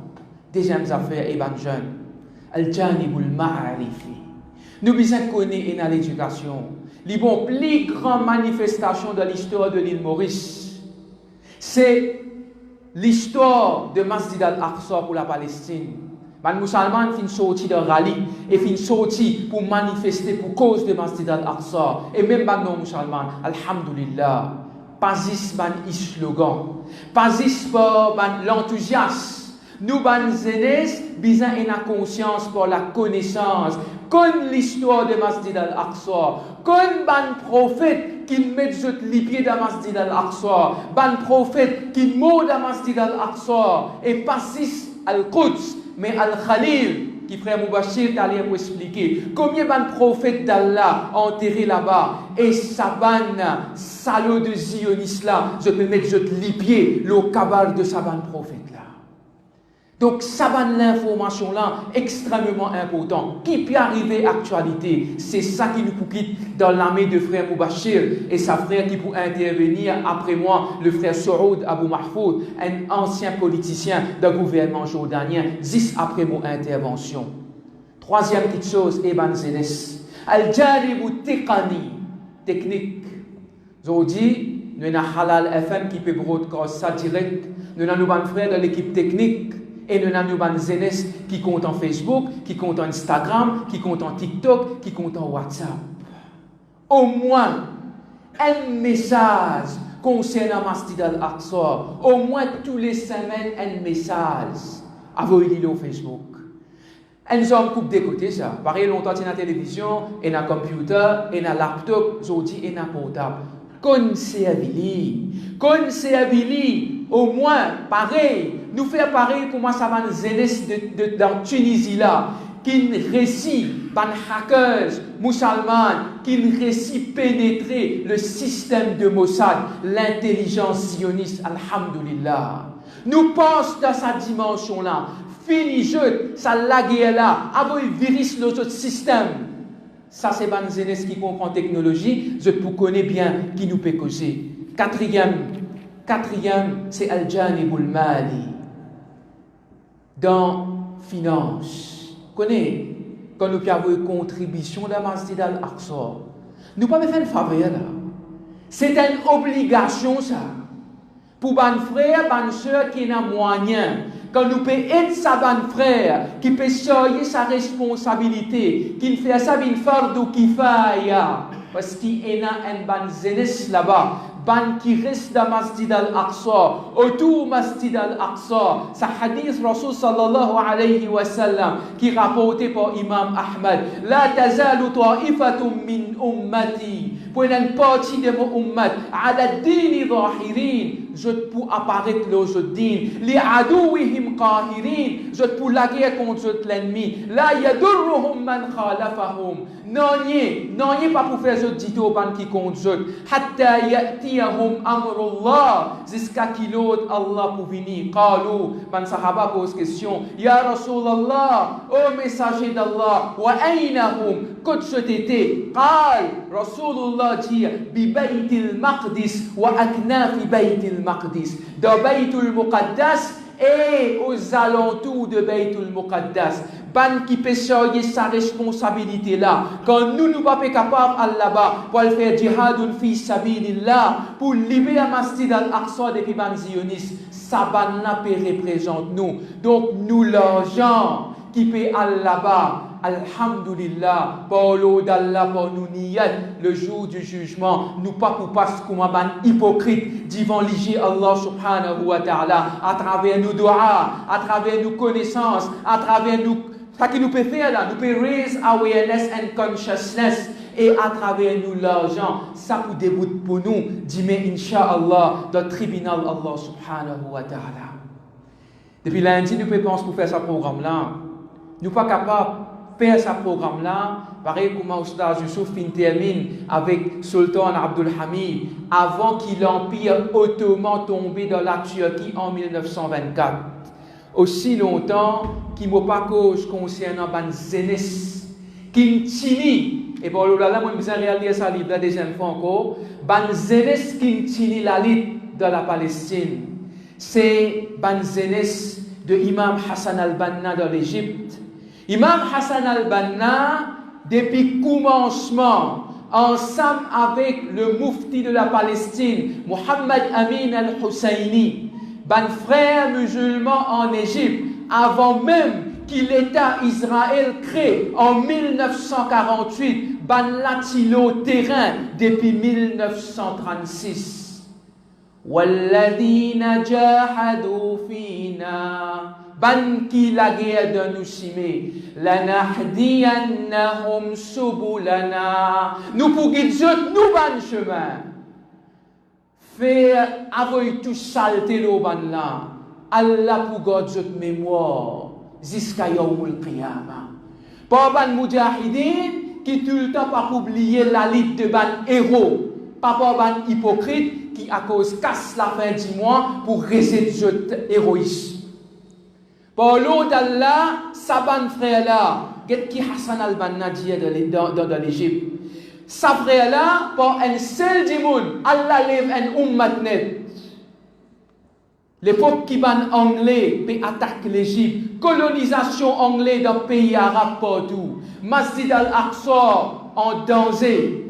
Deuxième affaire, et ben jeune, al-janibul ma'arifi. Nous besoin connaître dans l'éducation. Les bon plus grande manifestation de l'histoire de l'île Maurice, c'est l'histoire de Masjid al-Aqsa pour la Palestine. Les musulmans fin sorti de rallye et fin sorti pour manifester pour cause de Masjid al-Aqsa. Et même les non-musulmans, alhamdulillah, pas juste un slogan, pas juste l'enthousiasme. Nous, ban zénès, besoin une conscience pour la connaissance. Comme l'histoire de Masjid al-Aqsa, comme ban prophète qui met les pieds dans Masjid al-Aqsa, ban prophète qui meurt dans Masjid al-Aqsa, et pas si al-Quds, mais al-Khalil, qui frère Moubachir d'aller pour expliquer combien ban prophètes d'Allah enterré là-bas, et sa ban salaud de zioniste là, je peux mettre les pieds, le cabal de sa ban prophète là. Donc, ça va l'information là extrêmement important. Qui peut arriver à l'actualité? C'est ça qui nous quitte dans l'armée de frère Moubachir et sa frère qui peut intervenir après moi, le frère Saoud Abou Mahfoud, un ancien politicien d'un gouvernement jordanien, 10 après mon intervention. Troisième petite chose, Eban Zénès. Al-Jaribu Tekani, technique. J'ai dit, nous avons Halal FM qui peut broadcast ça direct. Nous avons nos frères de l'équipe technique. Et nous avons des zénès qui comptent en Facebook, qui comptent en Instagram, qui comptent en TikTok, qui comptent en WhatsApp. Au moins, un message concernant Masjid al-Aqsa. Au moins tous les semaines, un message. Envoyez-le au Facebook. Nous sommes coupe des côtés ça. Pareil, longtemps, il y a la télévision, il y a un computer, il y a un laptop, aujourd'hui, il y a un portable. Conseillez-lui, au moins, pareil, nous faire pareil pour moi, ça va nous aider dans Tunisie là, qui réussit, par hackers, musulmans, qui réussit pénétrer le système de Mossad, l'intelligence sioniste, alhamdulillah. Nous pensons dans sa dimension là. Fini jeu, ça lague là, avant il virus nos autres systèmes. Ça c'est ban jeunesse qui comprend technologie, je vous connais bien qui nous peut causer. Quatrième, c'est al-janibul mali. Dans finance, connais quand nous avons une contribution dans la Masjid al-Aqsa, nous ne pouvons pas faire une faveur là. C'est une obligation ça. Pour ban frère, ban soeur qui n'a moyen. Quand nous pouvons aider sa ban frère, qui peut choisir sa responsabilité, qui fait ça une farde qui faille, parce qu'il y a un ban jeunesse là-bas, ban qui reste dans Masjid al-Aqsa, autour Masjid al-Aqsa, ça hadith Rasul sallallahu alayhi wa sallam, qui rapporté par Imam Ahmad, la tazalu ta'ifatum min ummati, pour une partie de mon ummat, ala dini zahirin, je peux apparaître l'aujourd'hui, li adouihim qahirin, je peux la guerre contre l'ennemi, la yadurruhum man khalafahum, non y pas pour faire ce dit au ban qui contre hatta ya'tiyahum amrullah, jusqu'à qu'il l'autre Allah pour venir. Qalu, man sahaba pose question, ya Rasulallah, ô messager d'Allah, wa aynahum, qu'est ce t'était? Qal, Rasulullah dit, bi baytil maqdis, wa aknafi baytil maqdis, dans baytul muqaddas, et aux alentours de Baytul Muqaddas, ban qui peut choisir sa responsabilité là. Quand nous ne sommes pas capables là-bas pour faire jihadun fi sabilillah, pour libérer Masjid al-Aqsa depuis ban zionistes, ça ban là peut représenter nous. Donc nous l'argent qui peut aller là-bas, alhamdulillah, par l'eau d'Allah, par nous niyat, le jour du jugement, nous pas pour passer comme un hypocrite devant l'IG Allah subhanahu wa ta'ala, à travers nos doigts, à travers nos connaissances, à travers nous, ça qui nous peut faire là, nous peut raise awareness and consciousness, et à travers nous l'argent, ça peut débouter pour nous, d'aimer Inch'Allah, dans le tribunal Allah subhanahu wa ta'ala. Depuis lundi, nous pouvons penser pour faire ce programme-là. Nous ne sommes pas capables de faire ce programme-là, pareil comme Oustaz Youssouf termine avec Sultan Abdul Hamid, avant qu'il l'Empire ottoman tombe dans la Turquie en 1924. Aussi longtemps qu'il n'y a pas cause concernant la jeunesse, qui tini, et pour le là, moi je vais réaliser ça la deuxième fois encore, la jeunesse qui tini la lutte de la Palestine, c'est la jeunesse de Imam Hassan al-Banna de l'Égypte. Imam Hassan al-Banna, depuis le commencement, ensemble avec le mufti de la Palestine, Mohammed Amin al-Husseini, ban frère musulman en Égypte, avant même que l'État Israël crée en 1948, ban latilo terrain depuis 1936. Walladina jahadu fina, ban qui la guerre de nous simé, lanahdiyannahum subulana, nous pour guider nous ban chemin. Faire avec tout saleté le ban là, Allah pour garder notre mémoire jusqu'à yawmul qiyamah. Pas ban mujahidin qui tout le temps pas oublier la lutte de ban héros, pas ban hypocrite qui à cause casse la fin du mois pour rester notre héroïsme. Par l'eau d'Allah, sa ban frère là, qui Hassan al-Banna dit dans l'Égypte. Sa frère là, par un seul dimoun, Allah lève un ummat net. L'époque qui ban anglais peut attaquer l'Égypte, colonisation anglaise dans le pays arabe partout, Masjid al-Aqsa en danger.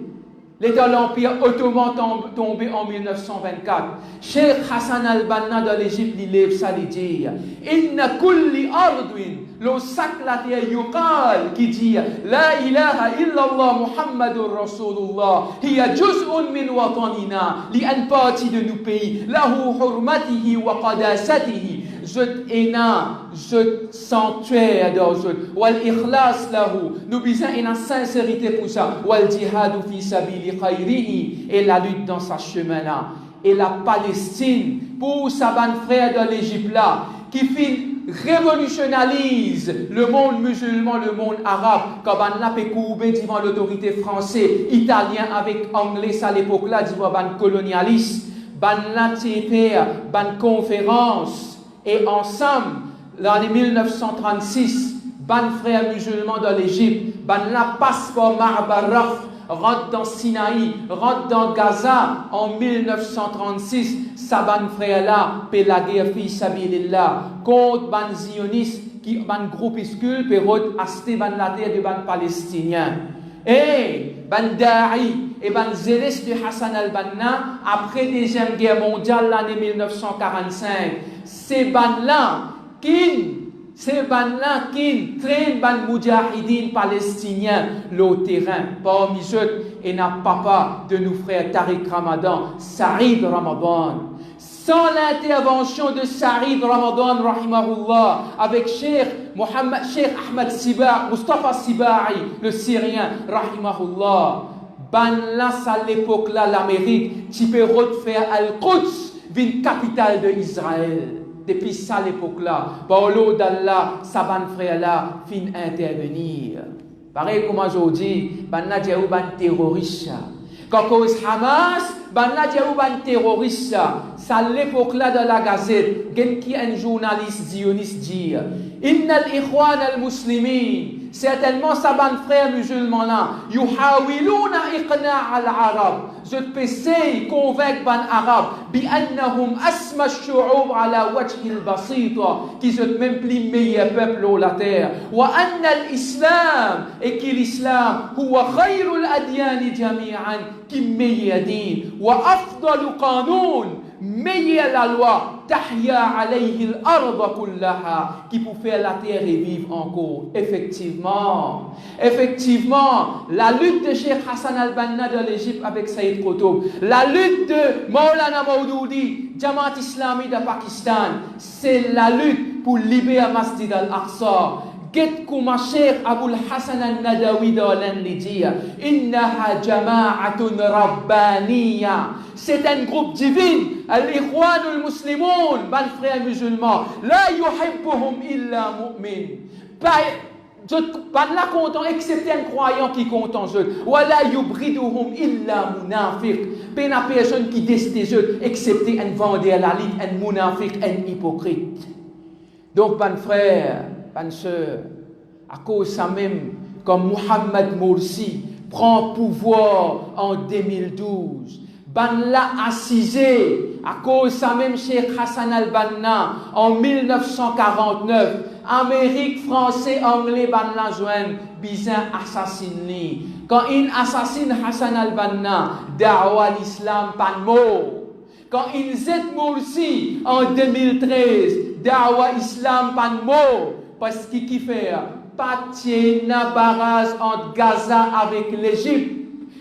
L'état de l'Empire ottoman tombé en 1924. Cheikh Hassan al-Banna de l'Égypte, il lève ça, il dit Inna kulli ardwin, le sac la terre yuqal, qui dit La ilaha illallah Muhammadur Rasulullah, hiya juz'un min watanina, li an partie de nos pays, lahu hurmatihi wa qadasatihi, zut ena, zut sanctuaire dans zut, wal ikhlas lahu, nous besoin une sincérité pour ça, wal jihadu fi sabili khayrihi, et la lutte dans sa chemin là. Et la Palestine, pour sa bonne frère de l'Égypte là, qui révolutionnarise le monde musulman, le monde arabe, comme on l'a fait courber devant l'autorité française, italien avec anglais à l'époque là, devant ban colonialiste, ban la ban conférence, et ensemble, l'année 1936, ban frères musulmans de l'Égypte, ban la passeport Marbaraf, rentre dans Sinaï, rentre dans Gaza en 1936, Saban frère là, paie la guerre fi sabilillah contre ban zioniste qui ban groupuscule pérode acheter ban la terre de ban palestinien. Et ban da'i et ban zélès de Hassan al-Banna après deuxième guerre mondiale l'année 1945, c'est ban là qui traîne ban moudjahidine palestinien le terrain parmi eux et n'a pas de nos frères Tariq Ramadan, Saïd Ramadan. Sans l'intervention de Saïd Ramadan rahimahullah avec Cheikh Ahmed Sibar, Mustafa Sibari, le Syrien rahimahullah, ban là à l'époque là l'Amérique, tu peux refaire Al-Quds, une capitale de Israël. Depuis ça l'époque-là, Paulo d'Allah, Saban frère là, fin intervenir. Pareil comme aujourd'hui, banna diaou ban terroriste. Quand cause Hamas, banna diaou ban terroriste. Ça l'époque-là de la Gazette, qui un journaliste zioniste dit, Innal ikhwan al-muslimin, certainement Saban frère musulman là, yuhawiluna iqna' al-arab. Je peux convaincre ban arabe بأنهم أسمى الشعوب على وجه البسيطة qui sont même plus meilleur peuple sur la terre وأن الإسلام et que l'islam هو خير الأديان جميعا qui meilleur دين وأفضل قانون meilleure la loi tahya alayhi al-ardh kullaha qui pour faire la terre et vivre encore. Effectivement, la lutte de Cheikh Hassan al-Banna de l'Égypte avec Saïd Qutb, la lutte de Maulana Maudoudi, Jamaat Islami de Pakistan, c'est la lutte pour libérer Masjid al-Aqsa. Get kuma Cheikh Abul Hassan al-Nadawi de l'Anlidia, innaha jama'atun rabbaniya. C'est un groupe divin, al-Ikhwan al-Muslimoun, ban frères musulmans, la yuhibbuhum illa mu'min. Pas là content, excepté un croyant qui compte en eux. Wala yubriduhum illa munafiq. Pas une personne qui décide eux, excepté un vendeur la ligue, un munafiq, un hypocrite. Donc, ban frère, ban sœur, à cause ça même, comme Mohamed Morsi prend pouvoir en 2012, ban l'a assisé, à cause ça même Cheikh Hassan al-Banna en 1949, Amérique, Français, Anglais, ban la joindre, bizarre assassiné. Quand il assassine Hassan al-Banna, da'wa l'islam pas de mot. Quand il zet Morsi en 2013, da'wa islam pas de mot. Parce qu'il qui fait pâtier na barrage entre Gaza avec l'Égypte.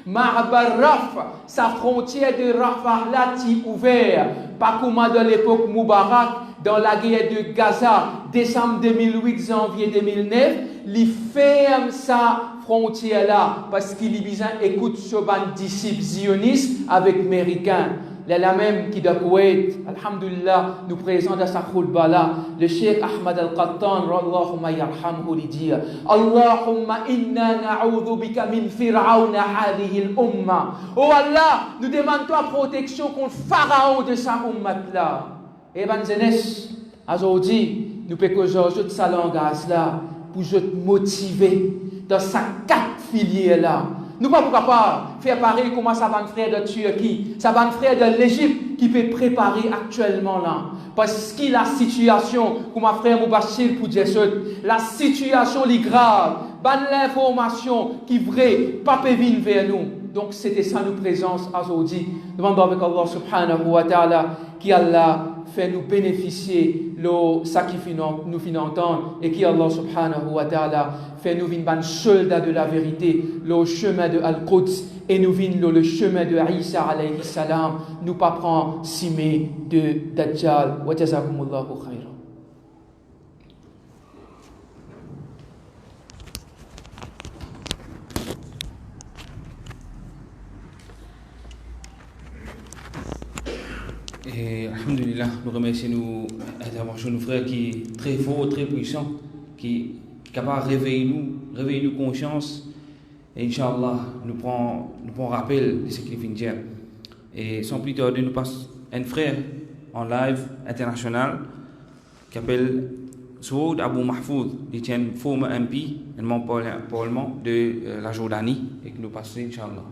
Marbaraf, sa frontière de Rafah là est ouverte. Pas comme de l'époque Moubarak, dans la guerre de Gaza, décembre 2008, janvier 2009, il ferme sa frontière là parce qu'il y écoute ce ban disciples zionistes avec Américains. La même qui de Koweït, alhamdulillah, nous présente à sa khutbah là, le Cheikh Ahmad al-Qattan, Allahumma yarhamhu, lui dit Allahumma inna na'udhu bika min fir'auna hadhihi al-umma. Oh Allah, nous demandons toi protection contre Pharaon de sa ummat là. Et ben jeunesse, aujourd'hui, nous pouvons que sa langage là, pour te motiver dans sa 4 filières là. Nous ne pouvons pas faire pareil comme ça va frère de Turquie, ça va frère de l'Égypte qui peut préparer actuellement là. Parce que la situation, comme ma frère Moubachir pour dire ça, la situation est grave, ban l'information qui est vraie, pas venir vers nous. Donc c'était ça nos présences aujourd'hui. Demandons avec Allah subhanahu wa ta'ala qui Allah fait nous bénéficier ça qui nous fait entendre et qui Allah subhanahu wa ta'ala fait nous vivre un soldat de la vérité, le chemin de Al-Quds et nous vivre le chemin de Isa alayhi salam, nous pas prendre simé de Dajjal. Wa jazakumullahu khayran. Et alhamdulillah, nous remercions l'intervention de nos frères qui est très fort, très puissant, qui est capable de réveiller nos consciences. Et Inch'Allah, nous prenons rappel de ce qu'il vient de dire. Et sans plus tarder, nous passons un frère en live international qui s'appelle Saoud Abou Mahfouz, qui est un former MP, un membre parlement de la Jordanie, et que nous passons Inch'Allah.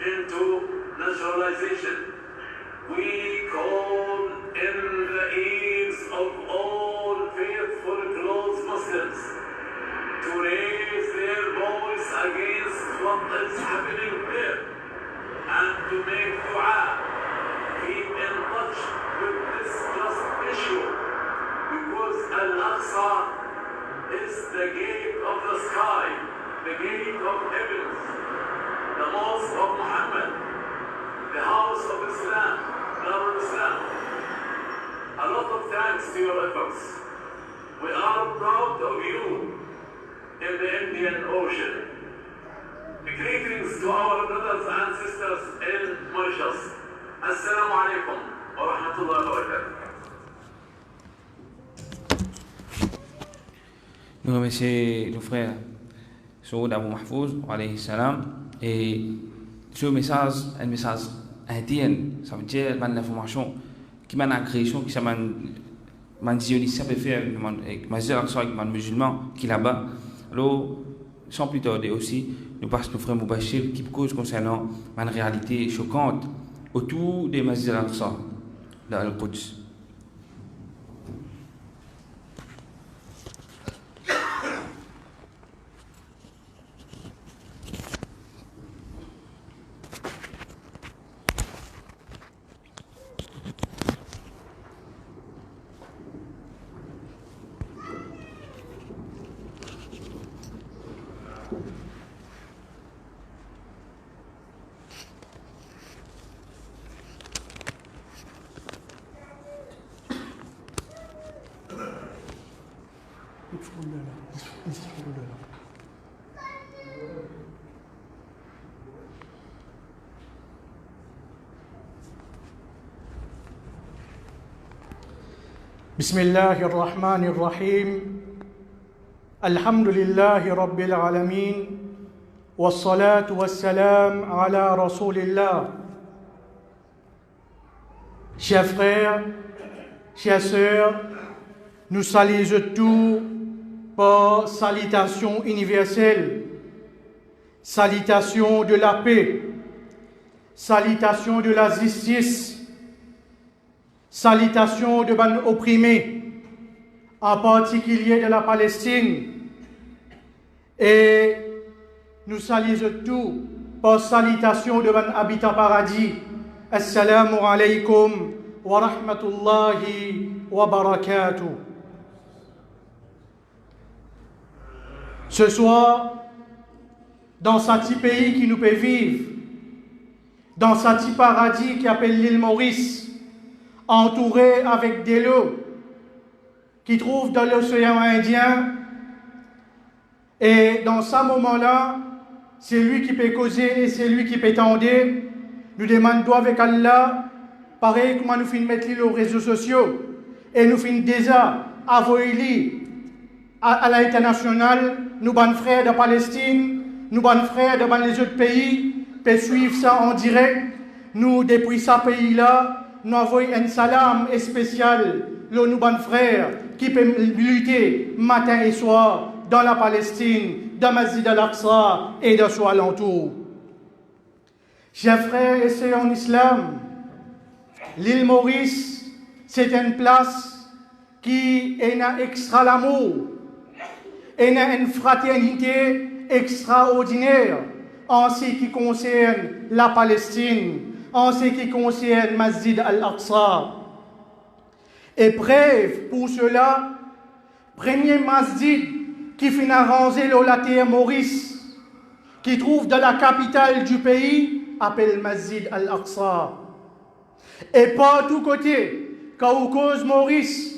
into naturalization. We call in the ears of all faithful close Muslims to raise their voice against what is happening there and to make dua. Keep in touch with this just issue because Al-Aqsa is the gate of the sky, the gate of heavens, the mosque of Muhammad, the house of Islam, Darul Islam. A lot of thanks to your efforts. We are proud of you in the Indian Ocean. Greetings to our brothers and sisters in Mauritius. Assalamu alaikum wa rahmatullahi wa barakatuh. Nous remercions nos frères Saoud Abou Mahfouz, alayhi salam, et ce message, un message interne, ça veut dire l'information qui m'a création, qui m'a zioniste, ça peut faire avec ma zère avec ma musulman qui là-bas. Alors, sans plus tarder aussi, nous passons nos frères Moubachir qui cause concernant une réalité choquante autour des Masjid al-Aqsa, dans Al-Quds. بسم الله الرحمن الرحيم الحمد لله رب العالمين والصلاة والسلام على رسول الله. Chers frères, chères sœurs, nous saluons tous par salutation universelle, salutation de la paix, salutation de la justice, salutation de ban opprimés, en particulier de la Palestine. Et nous saluons tous par salutation de ban habitant paradis. Assalamu alaikum wa rahmatullahi wa barakatuh. Ce soir, dans ce petit pays qui nous fait vivre, dans ce petit paradis qui appelle l'île Maurice, entouré avec des lots qui trouvent dans l'océan Indien, et dans ce moment-là, c'est lui qui peut causer et c'est lui qui peut tendre. Nous demandons avec Allah, pareil comment nous finissons mettre les réseaux sociaux, et nous finissons déjà envoyer à l'international, nous bonnes frères de Palestine, nous bonnes frères de les autres pays, pour suivre ça en direct. Nous, depuis ce pays-là, nous envoyons un salam spécial, nos bonnes frères, qui peuvent lutter matin et soir dans la Palestine, dans Masjid al-Aqsa et dans son alentour. Chers frères et sœurs en islam, l'île Maurice, c'est une place qui est un extra l'amour, et une fraternité extraordinaire en ce qui concerne la Palestine, en ce qui concerne Masjid al-Aqsa. Et preuve pour cela, premier masjid qui finit arrangé la terre Maurice, qui trouve dans la capitale du pays, appelle Masjid al-Aqsa. Et par tous côtés, quand cause Maurice,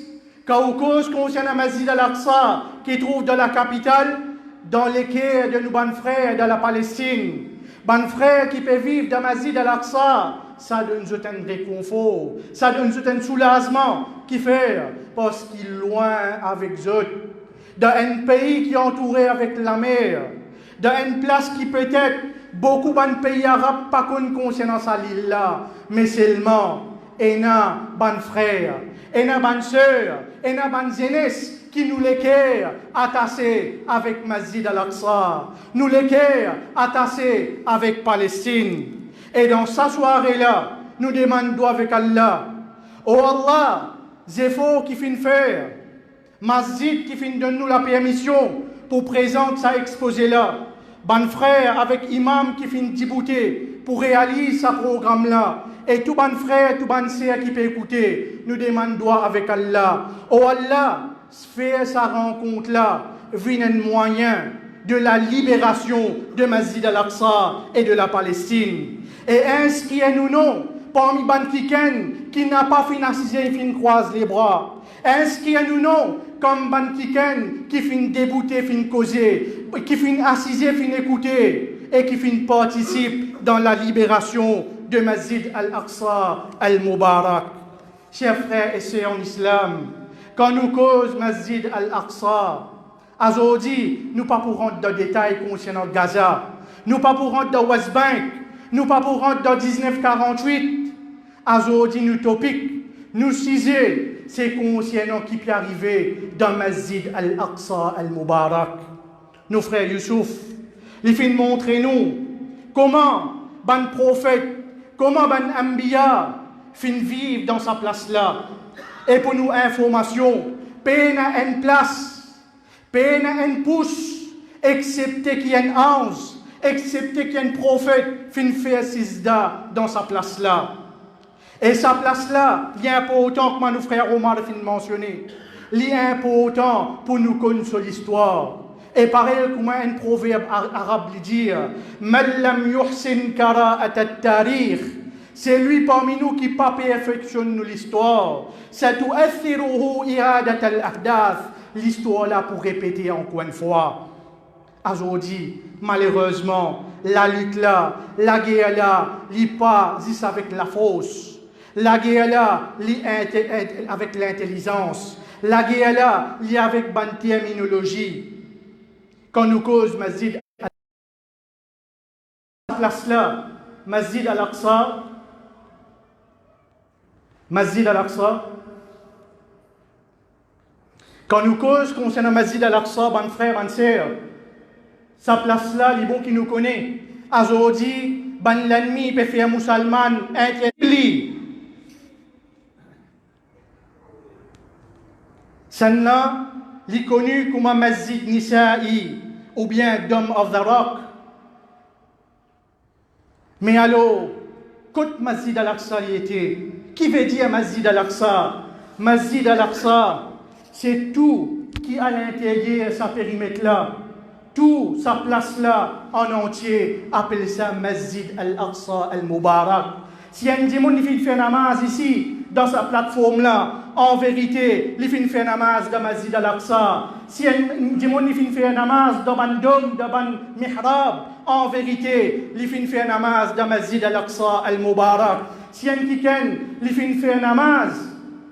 quand cause concerne Masjid al-Aqsa, qui trouve dans la capitale, dans les cœurs de nos bons frères de la Palestine, bons frères qui peuvent vivre dans Masjid al-Aqsa, ça donne un réconfort, ça donne un soulagement qui fait, parce qu'il est loin avec eux, dans un pays qui est entouré avec la mer, dans une place qui peut-être beaucoup de pays arabes pas concernant cette île-là, mais seulement, et na bons frères, et na bonnes sœurs, et na bonnes jeunesse, qui nous les cœurs attachés avec Masjid al-Aqsa, nous les cœurs attachés avec Palestine. Et dans sa soirée-là, nous demandons avec Allah, oh Allah, Zéphor qui finit faire, Masjid qui finit donner nous la permission pour présenter sa exposé là, ban frère avec imam qui finit débouter pour réaliser sa programme là, et tout ban frère, tout ban sœur qui peut écouter, nous demandons avec Allah, oh Allah, faire sa rencontre là, vient un moyen de la libération de Masjid al-Aqsa et de la Palestine. Et inscrivez-nous non parmi ban qui n'a pas financé, qui croise les bras. Inscrivez-nous non comme ban qui finit débouter, finit causer, qui finit assiser, finit écouter et qui finit participe dans la libération de Masjid al-Aqsa al-Mubarak. Chers frères et sœurs en islam, quand nous cause Masjid al-Aqsa, aujourd'hui, nous pas pour rentrer dans les détails concernant Gaza, nous pas pour rentrer dans West Bank, nous pas pour rentrer dans 1948. Aujourd'hui, nous topiques, nous cisés, c'est concernant qui peut arriver dans Masjid al-Aqsa al-Mubarak. Nos frères Youssouf, ils finissent montrer nous comment ban prophète, comment ban Ambiya finissent vivre dans sa place là. Et pour nous information, peine à une place, peine à une pouce, excepté qu'il y a un ange, excepté qu'il y a un prophète, fin faire sisda dans sa place là. Et sa place là, il est important, comme nos frères Omar fin mentionné, il est important pour nous connaître l'histoire. Et pareil, comme un proverbe arabe dit, Man lam yuhsin kara'at at-tarikh. C'est lui parmi nous qui pas perfectionne l'histoire. L'histoire là pour répéter encore une fois. Aujourd'hui, malheureusement, la lutte là, la guerre là, n'est pas avec la force. La guerre là, avec l'intelligence. La guerre là, est avec la terminologie. Quand nous cause Masjid place là, Masjid al-Aqsa, Masjid al-Aqsa. Quand nous cause concernant Masjid al-Aqsa, ban frère, ban sœur, sa place là, les bons qui nous connaissent. Aujourd'hui, ban l'ennemi peut faire musulman interdit. Celle-là, il est connu comme Masjid Nisa'i ou bien Dome of the Rock. Mais alors, quand Masjid al-Aqsa y était, qui veut dire Masjid al-Aqsa? Masjid al-Aqsa, c'est tout qui à l'intérieur de sa périmètre là, tout sa place là en entier, appelle ça Masjid al-Aqsa al-Mubarak. Si un démon qui fait namaz ici, dans sa plateforme là, en vérité, il fait namaz dans Masjid al-Aqsa. Si un démon qui fait namaz dans un dôme, dans un mihrab, en vérité, il fait namaz dans Masjid al-Aqsa al-Mubarak. Si un kiken, il fait namaz,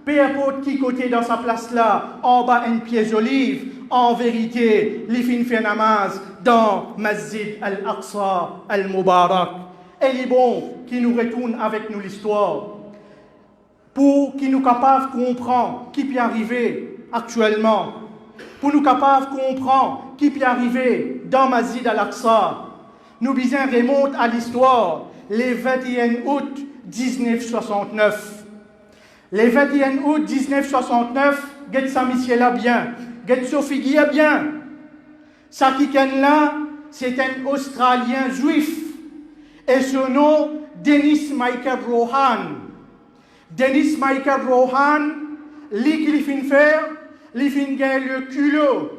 peu importe qui côté dans sa place là, en bas une pièce d'olive, en vérité, il fait namaz dans Masjid al-Aqsa al-Mubarak. Et il est bon qui nous retourne avec nous l'histoire, pour qu'il nous capable de comprendre qui peut arriver actuellement, pour nous capable de comprendre qui peut arriver dans Masjid al-Aqsa. Nous besoin remonter à l'histoire, les 21 août 1969. Les 21 août 1969, get sa mission là bien, get Sophie Guia bien. Ça qui là, c'est un Australien juif. Et son nom, Dennis Michael Rohan. Dennis Michael Rohan, lui qui fin faire, lui fin gagner le culot,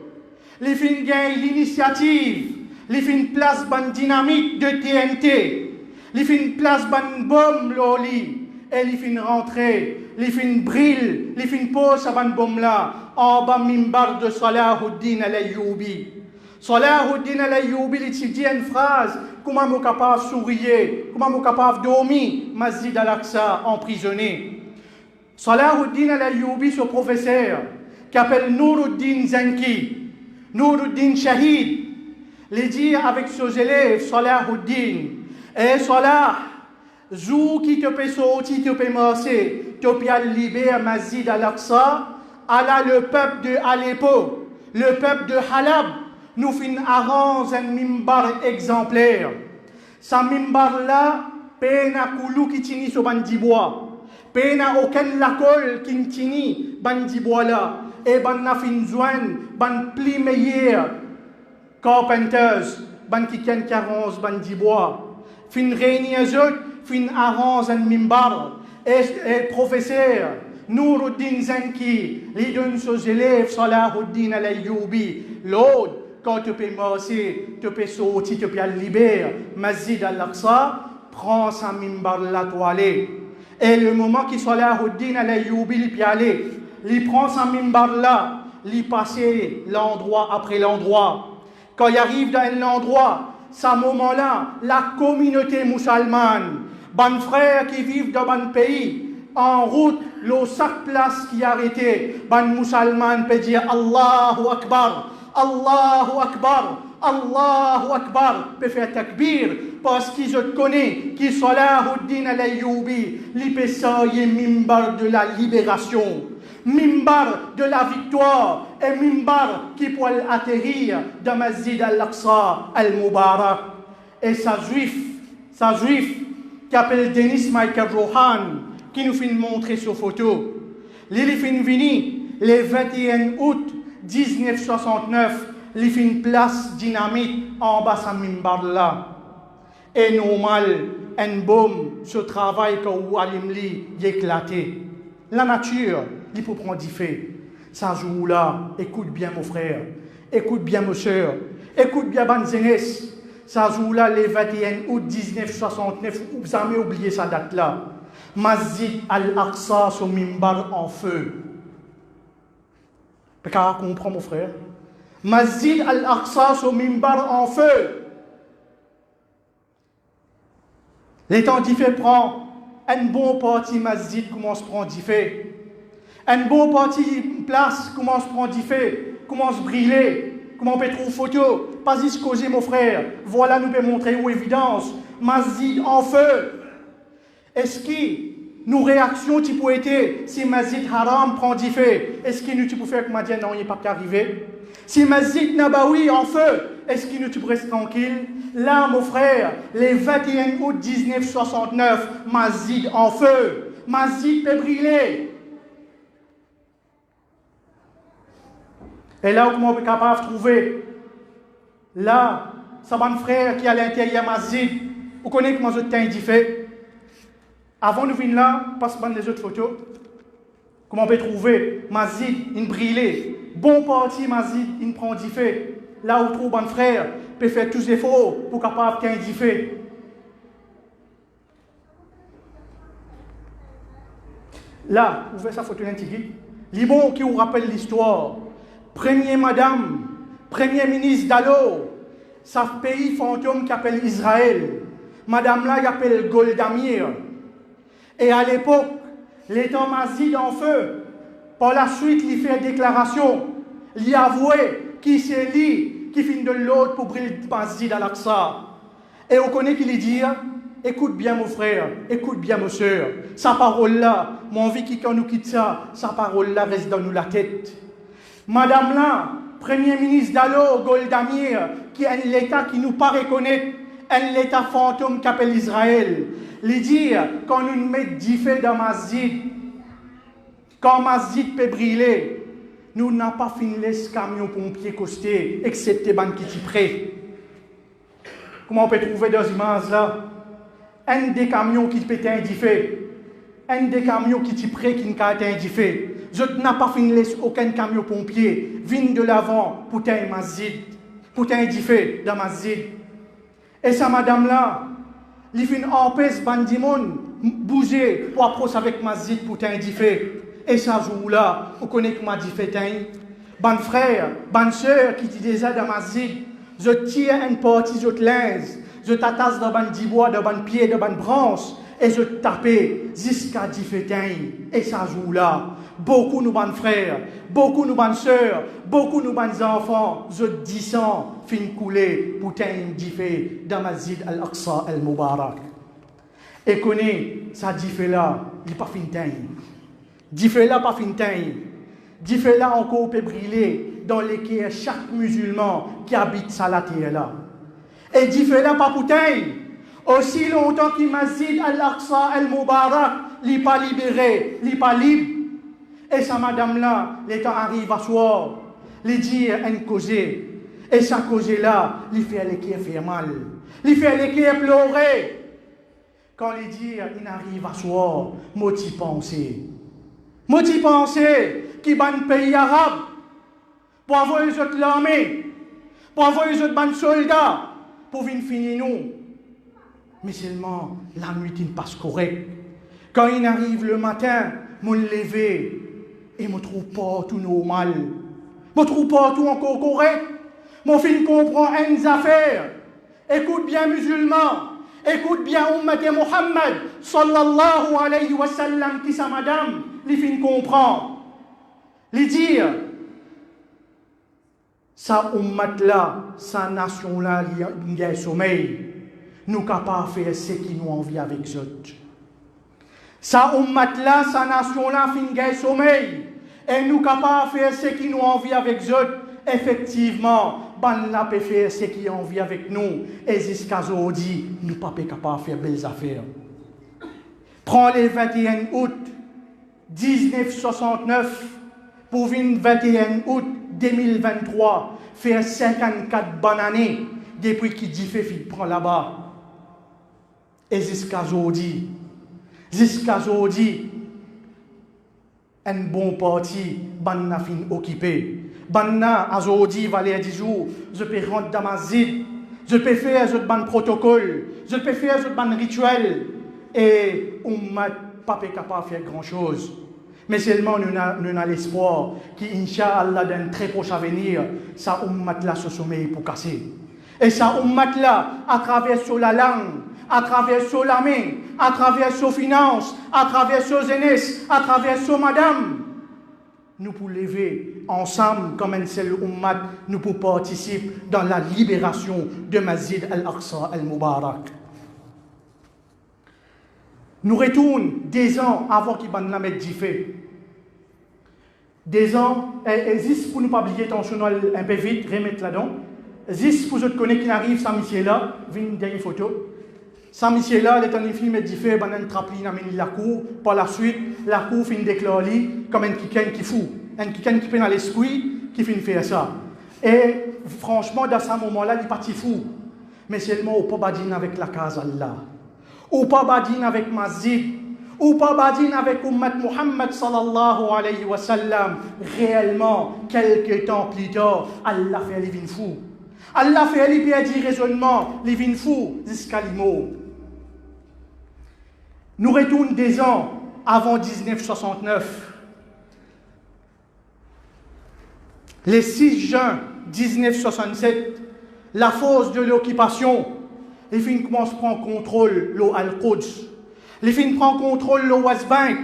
lui fin gagner l'initiative, lui fin place ban dynamite de TNT, lui fin place ban bombe loli, et lui fin rentrer, lui fin brille, lui fin pose à ban bombe là, en bas mimbar de Salahuddin al-Ayyubi. Salahuddin al-Ayyubi, il dit une phrase, comment je suis capable de sourire, comment je suis capable de dormir, Masjid al-Aqsa emprisonné. Salahuddin al-Ayyubi, ce professeur, qui s'appelle Nuruddin Zanki, Nuruddin Shahid, il dit avec ses élèves, Salahuddin, et Salah, jou qui te peut sortir, te peut marcher, te peut libérer Masjid al-Aqsa, à le peuple de Aleppo, le peuple de Halab, nous fin arrange un mimbar exemplaire. Sa mimbar là, pena koulou qui tini so bandibois, pena aucun lacol qui tini bandibois là, et ban na fin joine, ban pli meilleur, carpenters, ban qui ken 40 bandibois, fin réunion fin arrange un mimbar, et professeur, Nouruddin Zanki, lui donne aux élèves Salahuddin al-Ayyubi, l'autre, quand tu peux marcher, tu peux sortir, tu peux aller libérer, Masjid al-Aqsa, prend sa mimbar la toilette. Et le moment qu'il Salahuddin al-Ayyubi, il peut aller, il prend sa mimbar là, il passe l'endroit après l'endroit. Quand il arrive dans un endroit, à ce moment-là, la communauté musulmane, ban frères qui vivent dans un pays, en route, le chaque place qui est arrêté, ban musulman peut dire Allahu Akbar, Allahu Akbar, Allahu Akbar, peut faire takbir, parce qu'ils se connaissent, qui Salahuddin al-Ayyubi, l'ipessaye mimbar de la libération, mimbar de la victoire, et mimbar qui peut atterrir dans Masjid al-Aqsa al-Mubarak. Et sa juif qui appelle Denis Michael Rohan, qui nous fait montrer sur photo. Lili fin vini, le 21 août 1969, li fin place dynamite en bas sa mimbar là. Et normal, un baume, ce travail que Walim li éclaté. La nature, il peut prendre du fait. Ça joue là, écoute bien mon frère, écoute bien mon soeur, écoute bien bonne jeunesse. Ça joue là le 21 août 1969, vous avez oublié sa date là. Masjid al-Aqsa sur mimbar en feu. Car comprend mon frère. Masjid al-Aqsa sur mimbar en feu. Les temps d'y fait prend un bon parti masjid commence à prendre d'y fait. Un bon parti place commence à prendre d'y fait, commence à briller. Comment on peut trouver photo? Pas y se causer mon frère. Voilà nous peut montrer où évidence. Masjid en feu. Est-ce que nos réactions tu peux être si Masjid Haram prend du feu? Est-ce que nous tu peux faire comme dire non, il n'est pas arrivé? Si Masjid Nabawi en feu, est-ce que nous tu peux rester tranquille? Là, mon frère, les 21 août 1969, Masjid en feu, Masjid peut brûler. Et là, comment on est capable de trouver? Là, ça va un frère qui est à l'intérieur Masjid. Vous connaissez comment je t'ai fait? Avant de venir là, passe par les autres photos. Comment on peut trouver Masjid, une brûlée. Bon parti Masjid, une prend du fait. Là où trouve un frère, peut faire tous les efforts pour capable qu'un du fait. Là, vous voyez sa photo d'intégrit. Libon qui vous rappelle l'histoire. Première madame, premier ministre d'alors, sa pays fantôme qui appelle Israël. Madame là, qui appelle Golda Meir. Et à l'époque, l'étant Masjid en feu, par la suite, il fait déclaration, il avouait qui c'est lui qui finit de l'autre pour brûler le Masjid al-Aqsa. Et on connaît qu'il dit, écoute bien mon frère, écoute bien mon soeur, sa parole là, mon vie qui quand nous quitte ça, sa parole là reste dans nous la tête. Madame là, premier ministre d'alors, Golda Meir, qui est un État qui nous pas reconnaît, un État fantôme qu'appelle Israël. Les dire, quand nous mettons du feu dans Masjid, quand Masjid peut brûler, nous n'avons pas fini les camions pompiers costés, excepté les qui sont prêts. Comment on peut trouver dans images là? Un des camions qui peut être du feu, un des camions qui sont prêts qui n'a pas été du feu. Je n'ai pas fini aucun camion pompier, vigne de l'avant pour un Masjid, pour un du feu dans Masjid. Et ça, madame là, il fait empêche bandimon bouger pour approcher avec Masjid pour un du feu. Et ça joue là, vous connaissez comment dit fait un. Bon frère, bonne soeur qui dit déjà dans Masjid, je tire une partie de linge, je t'attache dans ban bois, dans ban pied, dans ban branche, et je tape jusqu'à 10 fétins. Et ça joue là. Beaucoup nous bonnes frères, beaucoup nous bonnes sœurs, beaucoup nous bonnes enfants, je dis ça, fin coulé, pour un diffé dans Masjid al-Aqsa al-Mubarak. Et connaît, ça diffé là, il n'est pas fin teint. Diffé là, pas fin teint. Diffé là encore peut briller dans lesquels chaque musulman qui habite sa la terre là. Et diffé là, pas pour teint. Aussi longtemps que Masjid al-Aqsa al-Mubarak n'est pas libéré, n'est pas libre. Et sa madame-là, les temps arrive à soir, les dire une cause. Et sa cause-là, il fait les qui fait mal. Il fait les qui pleurer. Quand les dire, il arrive à soir, moi t'y penser. Moi t'y penser, qui ban pays arabe, pour avoir les autres l'armée, pour avoir les autres ban soldats, pour venir finir nous. Mais seulement, la nuit, il passe correct. Quand il arrive le matin, je me lève et je ne trouve pas tout normal. Je ne trouve pas tout encore correct. Mon fils comprend une affaire. Écoute bien, musulmans. Écoute bien, Ummat Muhammad, sallallahu alayhi wa sallam, qui sa madame, les fins comprend. Les dire, sa ummat-là, sa nation-là, il y a un sommeil. Nous capables de faire ce qui nous envie avec eux. Sa ummat-là, sa nation-là, il y a un sommeil. Et nous capables de faire ce qui nous envie avec eux. Effectivement, ban la peut faire ce qui ont envie avec nous. Et jusqu'à aujourd'hui, nous ne sommes pas capables de faire belles affaires. Prends le 21 août 1969 pour venir 21 août 2023, faire 54 bonnes années depuis qu'il dit fait prend là-bas. Et jusqu'à aujourd'hui, un bon parti, banna fin occupé. Banna, aujourd'hui, valait 10 jours, je peux rentrer dans ma zid, je peux faire un bon protocole, je peux faire un bon rituel. Et on m'a pas capable de faire grand-chose. Mais seulement nous avons l'espoir qu'Inch'Allah, dans un très proche avenir, ça ummat-là se sommeille pour casser. Et ça ummat-là, à travers sur la langue, à travers sur la main, à travers sur finance, à travers sur jeunesse, à travers sur madame, nous pouvons lever ensemble comme un seul ummat, nous pouvons participer dans la libération de Masjid al-Aqsa al-Mubarak. Nous retournons des ans avant qu'il y ait la mettre fait. Des ans, et juste pour ne pas oublier, attention un peu vite, remettre là-dedans. Juste pour ceux qui connaissent qui arrivent, ça monsieur là, une dernière photo. Ça monsieur là, les temps de film est fait, ben un trapline amène la cour. Par la suite, la cour finit déclarer comme un kiken qui fout, un kiken qui peut dans l'esprit, qui finit faire ça. Et franchement, dans ce moment-là, il est parti fou. Mais seulement au pas badine avec la case Allah. Ou pas badine avec Masjid, ou pas badine avec Ummat Muhammad sallallahu alayhi wa sallam. Réellement, quelques temps plus tard, Allah fait les vins fous. Allah fait les pieds raisonnement, les vins fous, jusqu'à l'imo. Nous retournons des ans avant 1969. Le 6 juin 1967, la force de l'occupation, les filles commencent à prendre contrôle de Al-Quds. Les filles prennent contrôle de West Bank.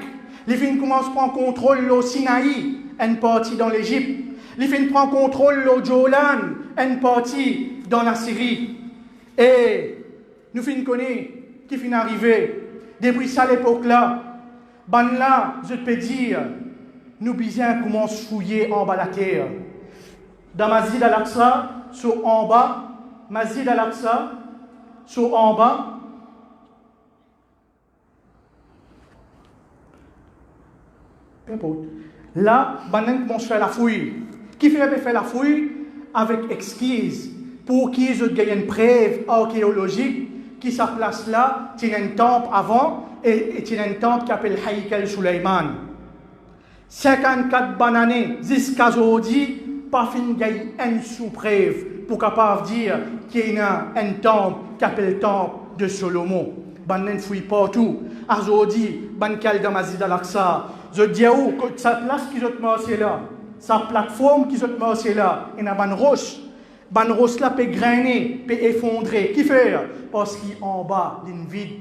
Les filles commencent à prendre contrôle de Sinaï, une partie dans l'Égypte. Les filles prennent contrôle de Jolan, une partie dans la Syrie. Et nous finissons connaître qui finit arrivé. Depuis ça l'époque-là, ben là, je peux dire, nous bisons comment se fouiller en bas de la terre. Dans Masjid al-Aqsa, sur en bas, Masjid al-Aqsa, sur en bas, peu importe. Là, maintenant, commence à faire la fouille. Qui fait la fouille avec exquise pour qu'ils gagnent une preuve archéologique qui sa place là, c'est un temple avant et c'est un temple qui s'appelle Haykal Suleiman. 54 bananes jusqu'à aujourd'hui, pas fin gagne une sous-preuve pour capable dire qu'il y a un temple qui s'appelle le temple de Solomon. Banan fouille partout. Aujourd'hui, bankal dans Masjid al-Aqsa. Je dis où sa place qui est marché là, sa plateforme qui est marché là, il y a une roche. Ban roche là peut grainer, peut effondrer. Qui fait? Parce qu'en bas, il y a une vide.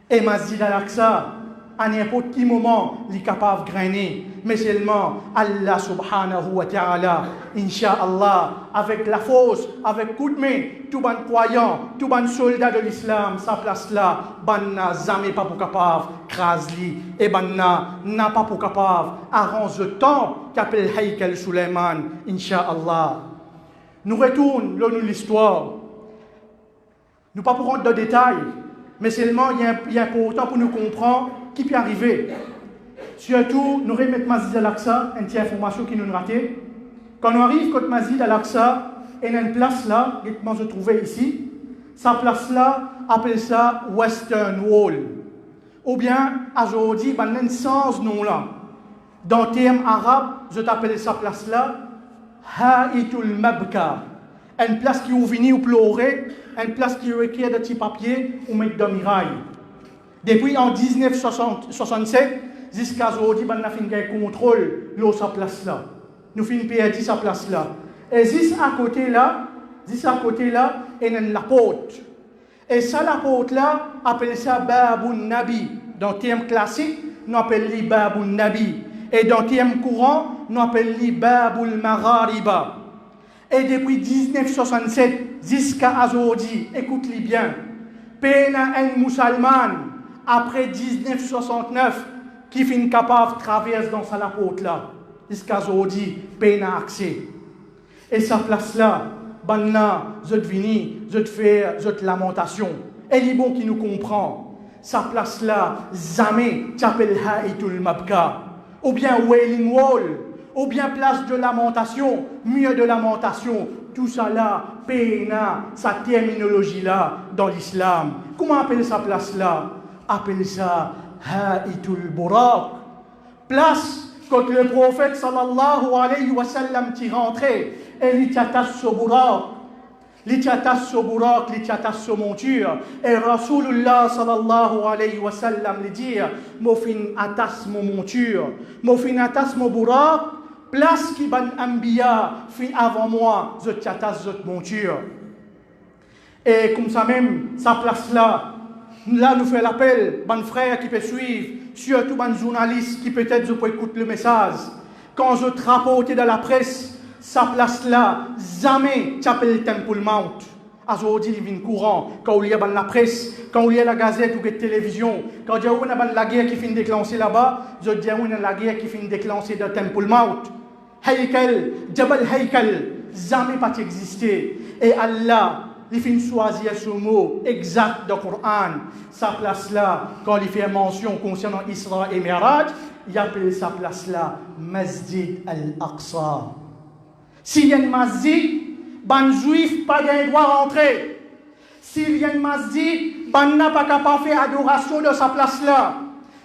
Et Masjid al-Aqsa, à n'importe quel moment, il est capable de grainer. Mais seulement Allah subhanahu wa ta'ala, Inch'Allah, avec la force, avec coup de main, tout bon croyant, tout bon soldat de l'islam, sa place là, banna jamais pas pour capable, krasli, et banna n'a pas pour capable, arrange le temps qu'appelle Haykal Suleiman, Inch'Allah. Nous retournons l'histoire. Nous pas pour rentrer dans le détail, mais seulement il est important pour nous comprendre qui peut arriver. Surtout, nous remettons Masjid Al-Aqsa, une petite information qui nous raté. Quand on arrive contre Masjid Al-Aqsa, il y a une place là, que je trouvais ici. Sa place là, appelle ça Western Wall. Ou bien, aujourd'hui, il y a un sens nom là. Dans le terme arabe, je t'appelle sa place là Ha'itul Mabka. Une place qui est venue ou pleurer, une place qui requiert de petits papiers ou mettre de mirail. Depuis en 1967, jusqu'à aujourd'hui, on a fait un contrôle de sa place là. Nous finissons perdu sa place là. Et juste à côté là, il y a la porte. Et ça, la porte là, appelle ça Babun Nabi. Dans le terme classique, nous appelons Babun Nabi. Et dans le terme courant, nous appelons Babul Maghariba. Et depuis 1967 jusqu'à aujourd'hui, écoute-les bien, pena un musulman après 1969 qui finit capable de traverser dans sa porte là, jusqu'à aujourd'hui, pena accès. Et sa place là, banna, je te vini, je te fais, je te lamentation. Et les bons qui nous comprend, sa place là, jamais t'appelle Ha'itul Mabka, ou bien Wailing Wall, ou bien place de lamentation, mieux de lamentation, tout ça là, pena, sa terminologie là, dans l'islam. Comment appeler sa place là? Appelle ça Ha'itul Buraq. Place, quand le prophète sallallahu alayhi wa sallam t'y rentrait, et il t'attache ce buraq. Il t'attache ce buraq, il t'attache ce monture. Et Rasulullah sallallahu alayhi wa sallam lui dit, mon fin attache mon monture, mon fin attache mon buraq, place qui ban ambiya, fin avant moi, je t'attache cette monture. Et comme ça même, sa place là, là nous fait l'appel, bon frère qui peut suivre, surtout bon journaliste qui peut-être je peux écouter le message. Quand je te rapporte dans la presse, sa place là, jamais t'appelles Temple Mount. Aujourd'hui, il vient courant. Quand il y a la presse, quand il y a la gazette ou la télévision, quand il y a la guerre qui finit déclencher là-bas, je dis qu'il y a la guerre qui finit déclencher dans Temple Mount. Haykal, Jabal Haykal, jamais pas existé. Et Allah, il finit choisir ce mot exact dans le Coran. Sa place là, quand il fait mention concernant Isra et Miraj, il appelle sa place là Masjid Al-Aqsa. S'il y a une masjid, ban juif pas de droit à rentrer. S'il y a une masjid, ban n'a pas capable de faire adoration de sa place là.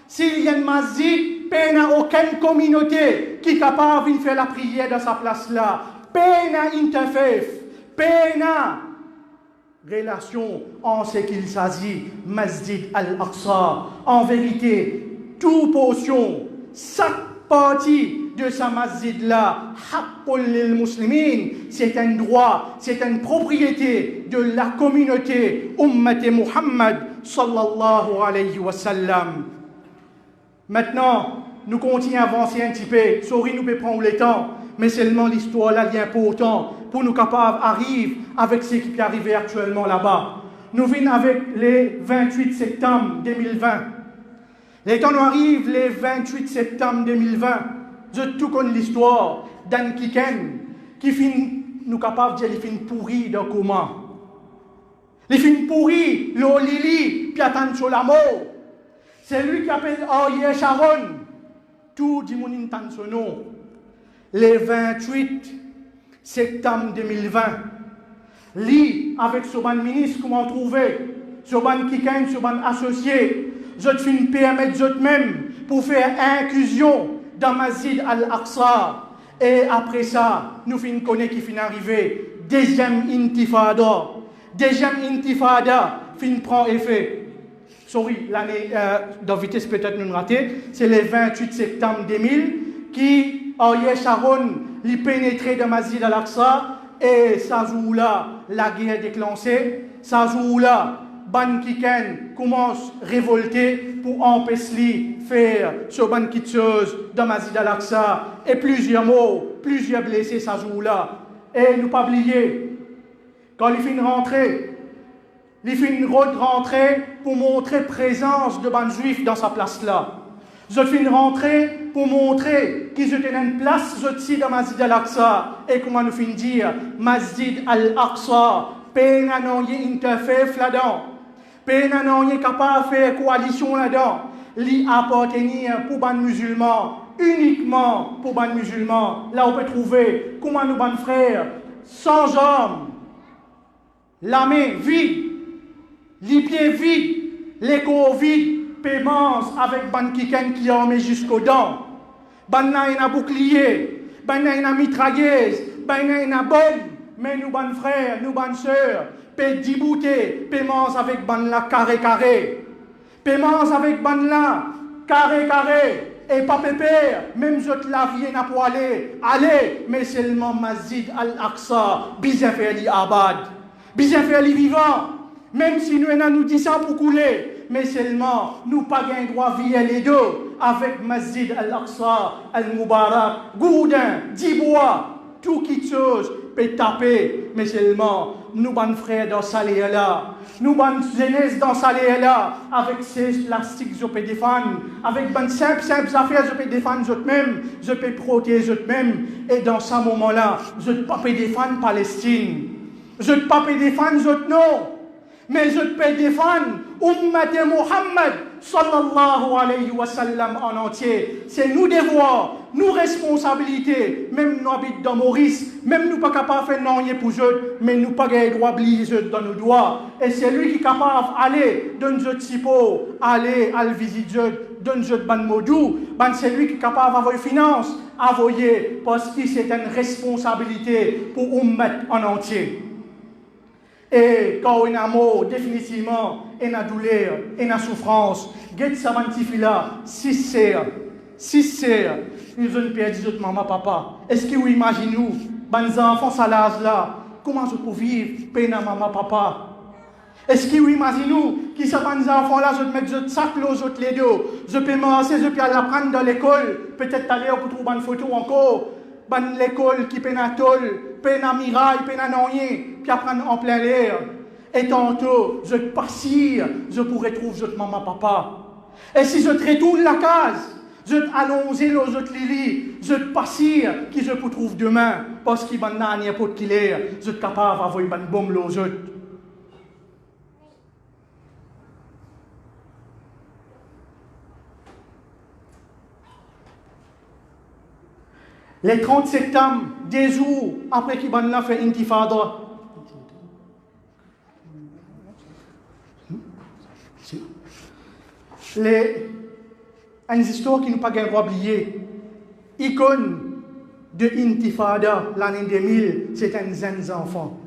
S'il y a une masjid, peine n'a aucune communauté qui est capable de faire la prière de sa place là. Peine n'a interfaith, peine n'a relation en ce qu'il s'agit Masjid Al-Aqsa. En vérité, toute portion, chaque partie de sa masjid là, haqqul lil muslimin, c'est un droit, c'est une propriété de la communauté Ummati Muhammad sallallahu alayhi wa sallam. Maintenant, nous continuons à avancer un petit peu. Sorry, nous pouvons prendre le temps, mais seulement l'histoire là est importante pour nous capables d'arriver avec ce qui peut arriver actuellement là-bas. Nous venons avec les 28 septembre 2020. Et quand nous arrivons les 28 septembre 2020, je tout connais l'histoire d'Anne Kiken qui finit nous capables de dire qu'il finit pourri dans comment. Il finit pourri, l'eau Lili, puis attend sur la mort. C'est lui qui appelle Ariel Sharon. Tout le monde entend son nom. Les 28 septembre 2020, lui, avec ce bon ministre, comment trouver, ce bon Kiken, ce bon associé, je te finis permettre eux-mêmes pour faire inclusion dans Masjid Al-Aqsa. Et après ça, nous finissons connaître qui finit arriver. Deuxième intifada. Deuxième intifada finit prend effet. Sorry, l'année de vitesse peut-être nous raté. C'est le 28 septembre 2000 qui, Ariel Sharon, l'y pénétré dans Masjid Al-Aqsa. Et ça joue là, la guerre déclenchée. Ça joue là, Ban Kiken commence à révolter pour empêcher faire ce ban kitcheuse dans Masjid Al-Aqsa et plusieurs morts, plusieurs blessés ça joue là. Et nous pas oublier, quand il finit rentrer, il finit rentrer pour montrer présence de ban juif dans sa place là. Je finis rentrer pour montrer qu'ils étaient dans une place je dans Masjid Al-Aqsa et comment nous finit dire Masjid Al-Aqsa Pena non y interfère là-dedans. Pena non y capable de faire coalition là-dedans. Li appartenir pour les musulmans, uniquement pour les musulmans. Là, on peut trouver comment nous, les frères, sans hommes, la main vide, les pieds vides, les corps vides, paiements avec ban kiken qui en met jusqu'aux dents. Ban na une bouclier, ban na une mitrailleuse, ban na une bombe. Mais nous, ban frères, nous, ban sœurs, paie 10 bouteilles, paiements avec ban la carré. Paiements avec ban la carré. Et pas pépère, même je la vie n'a pour aller. Allez, mais seulement Masjid al-Aqsa, bizarre li abad. Bizarre li vivant. Même si nous dit ça pour couler, mais seulement nous pas gain droit via les deux avec Masjid al-Aqsa, al-Mubarak, Goudin, Dibois, tout qui chose peut taper, mais seulement nous ban frères dans Salé là, nous ban jeunesse dans Salé là, avec ces plastiques je peux défendre, avec ban simple affaires je peux défendre eux-mêmes, je peux protéger eux-mêmes, et dans ce moment-là, je ne peux pas défendre Palestine, je ne peux pas défendre eux non. Mais je peux défendre Ummat Muhammad sallallahu alayhi wa sallam en entier. C'est nous devoirs, nous responsabilités, même nous habitons dans Maurice, même nous pas capables de faire non pour eux, mais nous pas gagner droit bliser dans nos doigts. Et c'est lui qui est capable d'aller dans notre sipo, aller à le visiter dans notre ban modou, c'est lui qui est capable d'avoir une finance, envoyer parce que c'est une responsabilité pour Ummat en entier. Et quand on a mort, définitivement, on a douleur, on a souffrance, get sa mantifila, si c'est, nous avons perdu notre maman, papa. Est-ce que vous imaginez, les enfants, ça l'âge là, comment je peux vivre, peine à maman, papa? Est-ce que vous imaginez, qui sont les enfants là, je vais mettre le sac là, je les deux, je peux m'asseoir, je peux aller apprendre dans l'école, peut-être aller pour trouver une photo encore. Ban l'école qui peine à tôle, peine à miraille, peine à noyer, puis apprendre en plein l'air. Et tantôt, je passire, je pourrais trouver votre maman, papa. Et si je retourne la case, je allonge l'eau, je lili, je passire, qui je peux trouver demain, parce qu'il va n'a n'importe qui l'air, je suis capable d'avoir une bombe l'eau, je. Les 30 septembre, des jours après qu'il a fait intifada, une histoire qui nous pas gagné oublier. Icône de intifada l'année 2000, c'est un jeune enfant.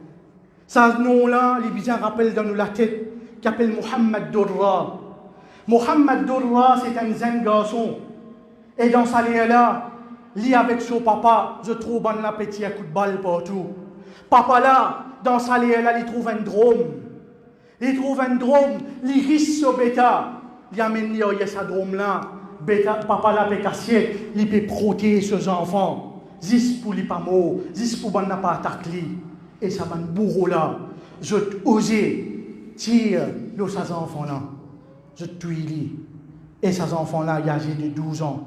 Ça nom-là, les bizarres rappellent dans nous la tête, qui s'appelle Mohamed Dourra. Mohamed Dourra, c'est un jeune garçon. Et dans sa là, lui avec son papa, je trouve un appétit à coup de balle partout. Papa là, dans sa là, il trouve un drôme. Il trouve un drôme, il risque ce bêta. Il amène sa drôme là. Bêta, papa là, peut casser, il peut protéger ses enfants. Juste pour les pas mort, juste pour ne pas attaquer. Et ça va bourreau là. Je osé tirer ses enfants là. Je tue. Et ces enfants là, il y a âgé de 12 ans.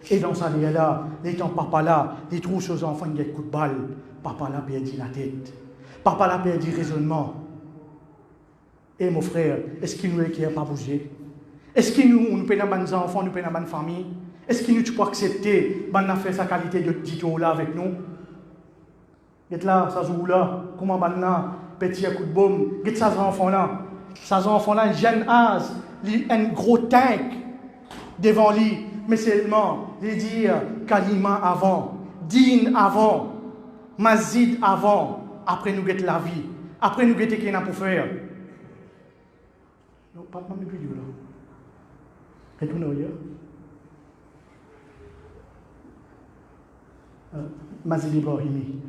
Et dans sa vie là, étant papa là, il trouve ses enfants qui ont des coups de balle. Papa là perdu la tête. Papa là perdu le raisonnement. Et mon frère, est-ce qu'il nous est pas bouger? Est-ce que nous prenons des enfants, nous prenons des familles? Est-ce que nous peux accepter de faire sa qualité de titre là avec nous? Et là, ça joue là, comment là, petit coup de bombe, et ces enfants là, jeune âge, un gros tank devant lui. Mais seulement, il dit Kalima avant, Din avant, Mazid avant, après nous guetter la vie, après nous guetter qu'il y a pour faire. Non, pas de vidéo là. Retournez ailleurs. Mazid Ibrahimi.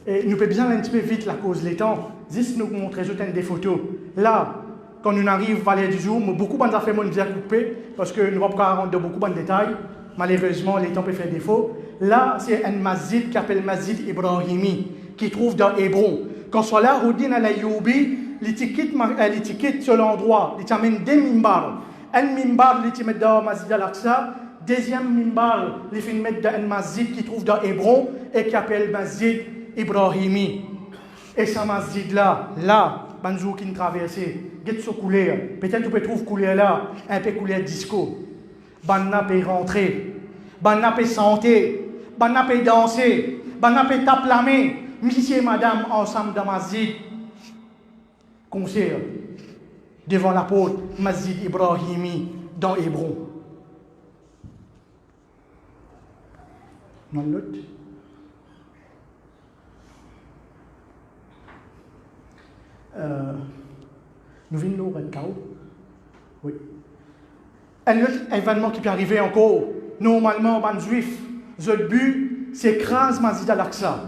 Et nous pouvons bien un petit peu vite la cause des temps, juste nous montrer des photos. Là, quand nous arrivons à Vallée du Jour, beaucoup de affaires m'ont déjà coupé parce que nous ne pouvons pas rentrer dans beaucoup de détails. Malheureusement, les temps peuvent faire défaut. Là, c'est un masjid qui s'appelle Masjid Ibrahimi, qui trouve dans Hébron. Quand soit là, Houdin al-Ayyoubi, l'étiquette sur l'endroit, il t'amène deux mimbars. Un mimbar, il met dans Masjid al-Aqsa. Deuxième mimbar, il met dans un masjid qui trouve dans Hébron et qui s'appelle Masjid Ibrahimi. Et ça masjid là, banjou qui traversé, get ce couleur. Peut-être tu peux trouver couleur là, un peu couleur disco. Banna peut rentrer, banna peut santé, banna peut danser, banna peut taper la main. Monsieur et madame ensemble dans masjid. Concert devant l'apôtre Masjid Ibrahimi dans Hébron. Non, l'autre. Nous venons au chaos. Oui. Un autre événement qui peut arriver encore, normalement, les juifs, le but, c'est craser Masjid al-Aqsa.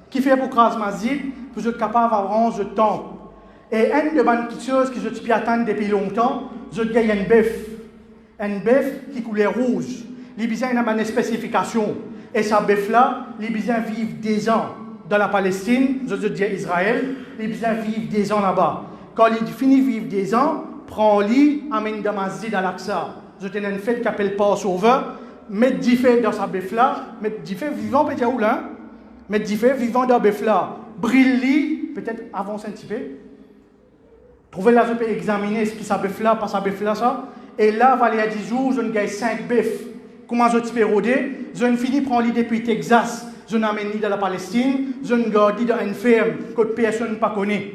Qui fait pour craser Masjid, pour être capable d'avoir le temple. Et une de les choses que je peux attendre depuis longtemps, je gagne un bœuf qui coulait rouge. Les bisins ont une spécification. Et ce bœuf-là, les bisins vivent des ans dans la Palestine, je dis Israël, les bisins vivent des ans là-bas. Quand ils finissent de vivre des ans, prends-les, amène dans Masjid al-Aqsa. Je tenais une fête qui appelle Passover, mettre du feu dans ce bœuf-là, mettre du feu vivant, peut-être où là, mettre du feu vivant dans ce bœuf-là, brille-les, peut-être avance un petit peu. Trouvez là, je peux examiner ce qui ça bœuf là, pas ça bœuf là, ça. Et là, va aller à 10 jours, je ne gagne 5 bœufs. Comment je peux rôder? Je ne finis prendre l'idée depuis Texas, je n'amène ni dans la Palestine, je ne garde dans une ferme que personne ne pas connaît.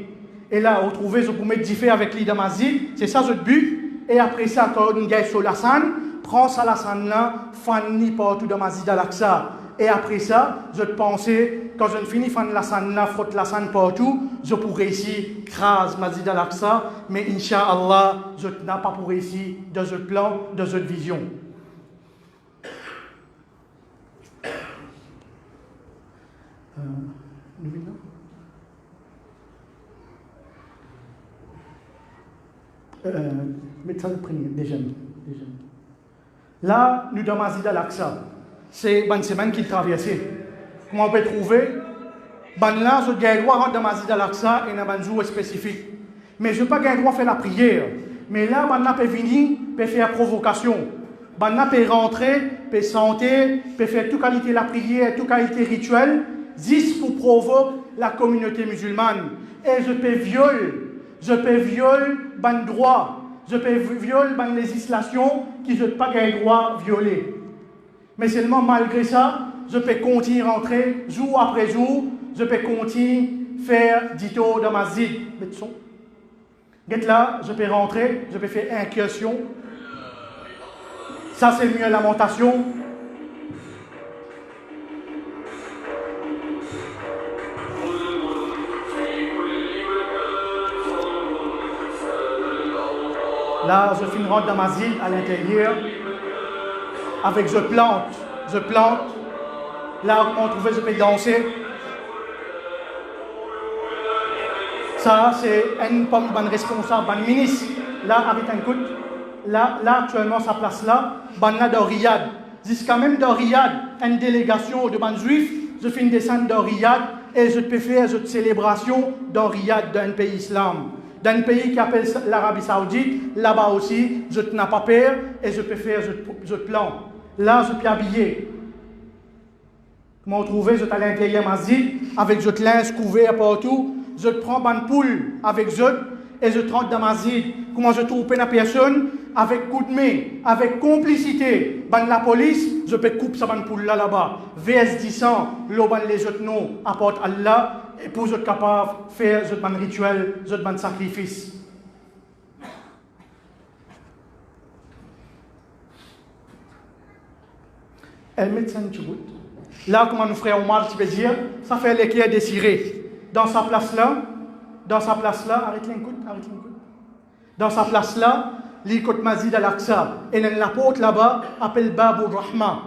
Et là, retrouver, je peux mettre du feu avec l'idée Masjid, c'est ça le but. Et après ça, quand on gagne sur la scène, prends ça la scène là, fanny partout dans Masjid al-Aqsa. Et après ça, je pensais, quand je finis de la scène là, frotte la scène partout, je pourrais ici craser Masjid al-Aqsa, mais Inch'Allah, je n'ai pas pour ici dans ce plan, dans cette vision. Mettez le premier, déjà. Là, nous dans Masjid al-Aqsa. C'est une semaine qui traversait. Comment on peut trouver? Là, je gagne le droit de rentrer dans Masjid al-Aqsa et dans un jour spécifique. Mais je n'ai pas le droit de faire la prière. Mais là, on peut venir, peut faire provocation. On peut rentrer, peut chanter, peut faire toute qualité de la prière, toute qualité rituelle, juste pour provoquer la communauté musulmane. Et je peux violer ban droit. Je peux violer ban législation qui je n'ai pas le droit de violer. Mais seulement malgré ça, je peux continuer à rentrer jour après jour, je peux continuer à faire du tour dans ma zid. Là, je peux rentrer, je peux faire incursion. Ça, c'est mieux lamentation. Là, je finis rentrer dans ma zid à l'intérieur. Avec je plante. Là, on trouve, je peux danser. Ça, c'est un pomme, un responsable, un ministre. Là, avec un coup. Là, actuellement, sa place là, là dans Riyad. Jusqu'à même dans Riyad, une délégation de ban juifs, je fais une descente dans Riyad et je peux faire une célébration dans Riyad, d'un pays islam. Dans un pays qui appelle l'Arabie Saoudite, là-bas aussi, je n'ai pas peur et je peux faire ce plan. Là, je peux habiller. Comment on trouve, je suis à l'intérieur masjid, avec je linge couvert partout, je prends une poule avec je et je rentre dans masjid. Comment je trouve une personne avec coup de main, avec complicité. La police, je peux couper sa poule là-bas. Vers 10 ans, les autres non, apporte Allah. Et pour être capable de faire ce rituel, ce sacrifice. Elle met ça là, comme nous frère Omar, tu peux dire, ça fait l'éclair désiré. Dans sa place là, arrête l'écoute. Dans sa place là, l'écoute Masjid al-Aqsa. Et la porte là-bas appelle Babur Rahma.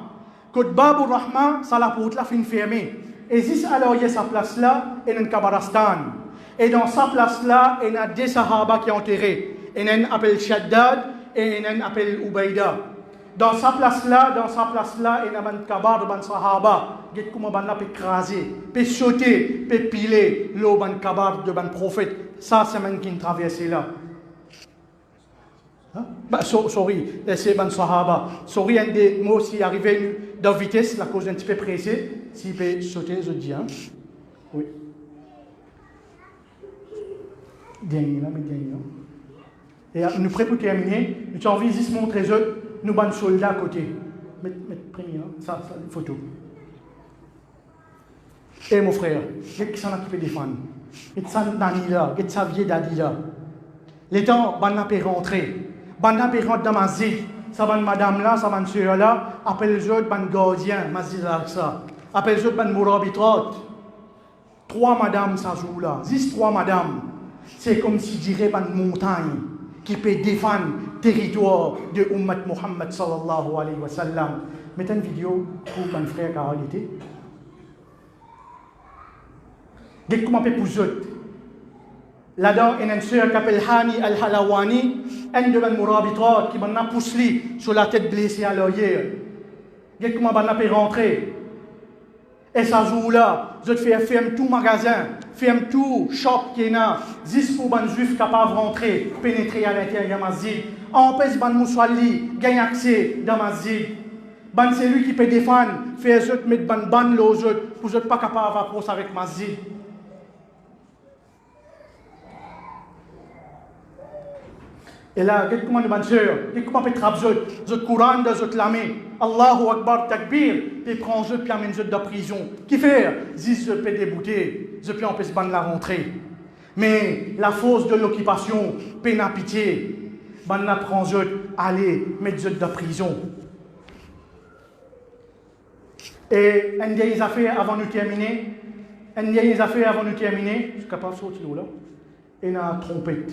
Côte Babur Rahma, ça la porte là fin fermée. Et juste alors, il y a sa place là, et dans Kabarastan. Et dans sa place là, il y a des Sahaba qui ont enterré. Et il y a un appelle Shaddad, et il y a un appelle Ubaïda. Dans sa place là, il y a un kabar de Sahaba. Regardez comment on peut écraser, peut sauter, peut piler le kabar de prophète. Ça, c'est un qui traverse là. Sorry, c'est un Sahaba. Sorry, un des mots qui arrivé dans la vitesse, la cause un petit peu pressée. S'il peut sauter, je dis. Oui. Dernier là, mais dernier là. Et nous prêts pour terminer, nous avons envie de montrer les autres, nous avons soldats à côté. Mettre premier là, ça, les photos. Et mon frère, qu'est-ce qui s'en a qui peut défendre? Qu'est-ce que Dani là, qu'est-ce que ça vient d'Adi là? Les temps, Banna peut rentrer. Banna peut rentrer dans ma zid. Ça va madame là, ça va monsieur là, appelle les autres, ban gardien, masjid al-Aqsa. Appelle les autres, ban mourabitrat. 3 madames, ça joue là. 3 madames. C'est comme si je dirais une montagne qui peut défendre le territoire de Ummat Muhammad sallallahu alayhi wa sallam. Mettez une vidéo pour mon frère Karalité. Dites comment on peut pour eux. Là-dedans, il y a une sœur qui s'appelle Hani al-Halawani, une de mes mourabitrat qui m'a poussé sur la tête blessée à l'œil. Dites comment on peut rentrer. Et ça joue là, je fais ferme tout magasin, ferme tout shop qui est là, juste pour les juifs capables de rentrer, pénétrer à l'intérieur de la masjid. Empêche les moussouali, gagner accès dans la masjid. C'est lui qui peut défendre, faire les autres mettre les ban aux autres, pour les autres pas capables d'approcher avec la masjid. Et là, qu'est-ce que comment les sœurs, qu'est-ce que comment peut trapper le Coran dans le lamé, Allahu Akbar Takbir, et prend eux puis amène eux de la prison. Qui fait? Zis je peux débouter, je peux empêcher de la rentrée. Mais la force de l'occupation, peine à pitié, ban la prend eux, aller mettre eux de la prison. Et une des affaires avant de terminer, je suis capable de sortir là, et une trompette.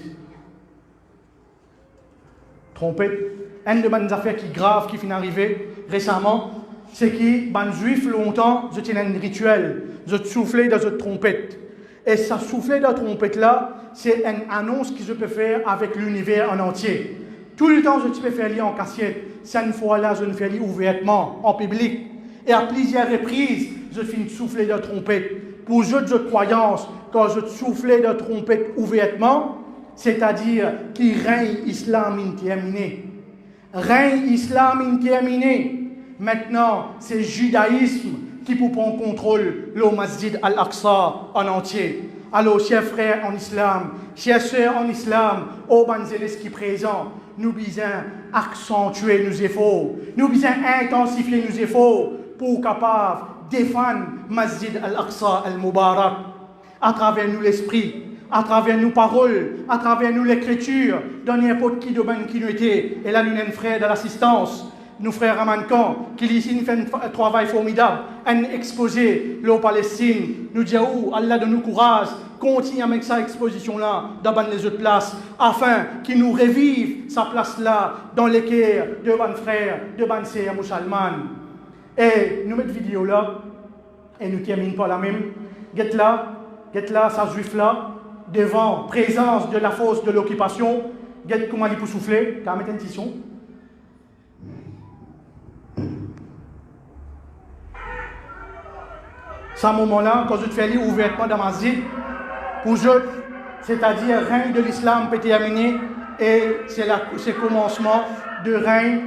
Trompette. Une des affaires qui grave qui finit d'arriver récemment, c'est que les juifs longtemps, je tiens un rituel, je soufflais dans cette trompette. Et ça souffler dans la trompette là, c'est une annonce que je peux faire avec l'univers en entier. Tout le temps, je peux faire lire en cassette. Cette fois-là, je ne fais lire ouvertement, en public. Et à plusieurs reprises, je finis de souffler dans la trompette. Pour eux de croyance, quand je soufflais dans la trompette ouvertement, c'est-à-dire qu'il règne islam terminé. Règne islam terminé. Maintenant, c'est le judaïsme qui peut prendre contrôle le masjid al-Aqsa en entier. Alors, chers frères en islam, chers sœurs en islam, au Banzeles qui présent, nous besoin accentuer nos efforts, nous besoin intensifier nos efforts pour capable défendre masjid al-Aqsa al-Mubarak à travers nous l'esprit, à travers nos paroles, à travers nous l'écriture, dans n'importe qui domaine qui nous était. Et là, nous avons un frère de l'assistance, nos frères Raman Khan, qui ici fait un travail formidable, un exposé, le Palestine. Nous disons, Allah donne nous courage, continue avec cette exposition-là, dans les autres places, afin qu'il nous revive sa place-là, dans les cœurs de nos frères, de nos sœurs musulmanes. Et nous mettons cette vidéo-là, et nous terminons par la même. Get là, ça juif-là, devant présence de la force de l'occupation, get comment il peut souffler, car mettre une tisson. Ce moment-là, quand je te fais lire ouvertement dans ma zid, pour eux, c'est-à-dire règne de l'islam peut terminer, et c'est le commencement de règne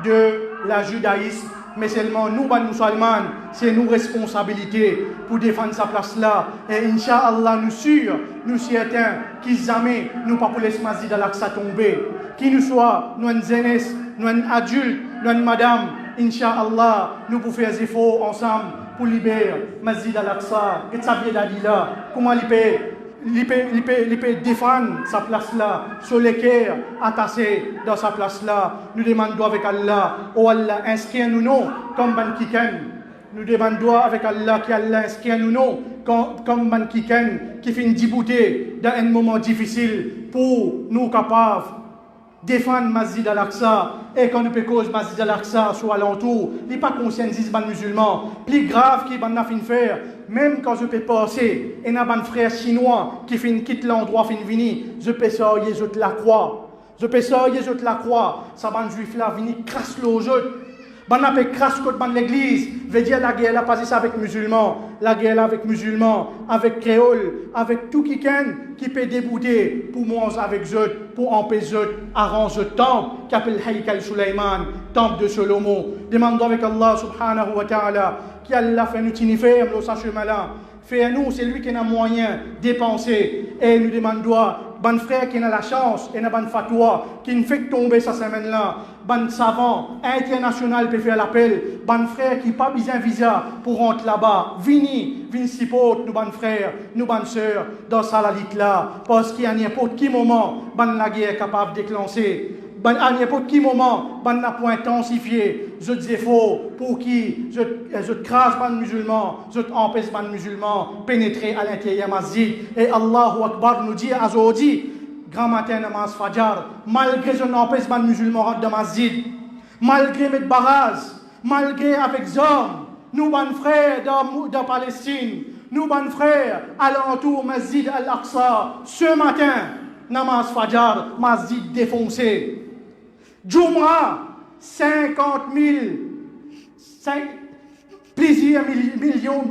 de la judaïsme. Mais seulement nous, les musulmans, c'est nos responsabilités pour défendre sa place là. Et Inch'Allah, nous sûrs, nous certains, qui jamais nous pas pour laisser masjid al-Aqsa tomber. Qui nous soit, nous une jeunesse, nous une adulte, nous une madame, Inch'Allah, nous pouvons faire des efforts ensemble pour libérer masjid al-Aqsa. Et ça vient d'Adila. Comment il peut défendre sa place là, sur les cœurs attachés dans sa place là. Nous demandons avec Allah, oh Allah, inscris-nous non comme Ban Kiken. Nous demandons avec Allah qu'Allah inscris-nous non comme Ban Kiken qui finit débouter dans un moment difficile pour nous capables défendre Masjid al-Aqsa. Et quand nous peut cause Masjid al-Aqsa soit alentour, il n'est pas conscient des musulmans. Plus grave qu'il va faire, même quand je peux passer, et n'a pas frère chinois qui quitte l'endroit fin vini, je peux sortir je la croix. Je peux sortir je la croix. Ça ban juif là vini crasse le jeu. Ban a fait crasse contre l'église. Veut dire la guerre là passé ça avec musulmans, la guerre là avec musulmans, avec créoles, avec tout qui peut débouter pour manger avec eux, pour empêcher eux, arranger le temple qui appelle Haykal Suleiman, temple de Salomon. Demandons avec Allah subhanahu wa ta'ala qui Allah fait nous tinifer le chemin là, Fais-nous, c'est lui qui a moyen de dépenser. Et nous demandons, bon frère qui a la chance, et bon fatwa, qui ne fait que tomber sa semaine-là, bon savant international peut faire l'appel, bon frère qui n'a pas besoin de visa pour rentrer là-bas. Vini support nous bon frères, nous bonnes sœurs, dans sa là, parce qu'il y a n'importe quel moment, bon la guerre est capable de déclencher. À n'importe quel moment, on n'a pas intensifié. Je dis faux pour qui je crase les musulmans, je empêche les musulmans pénétrer à l'intérieur masjid. Et Allahu Akbar nous dit aujourd'hui, grand matin namaz Fajr, malgré je n'empêche les musulmans rentrer dans masjid, malgré mes barrages, malgré avec hommes, nous bonnes frères dans Palestine, nous bonnes frères à l'entour masjid Al-Aqsa, ce matin, namaz Fajr, masjid défoncé. Jum'a, 50 000, plusieurs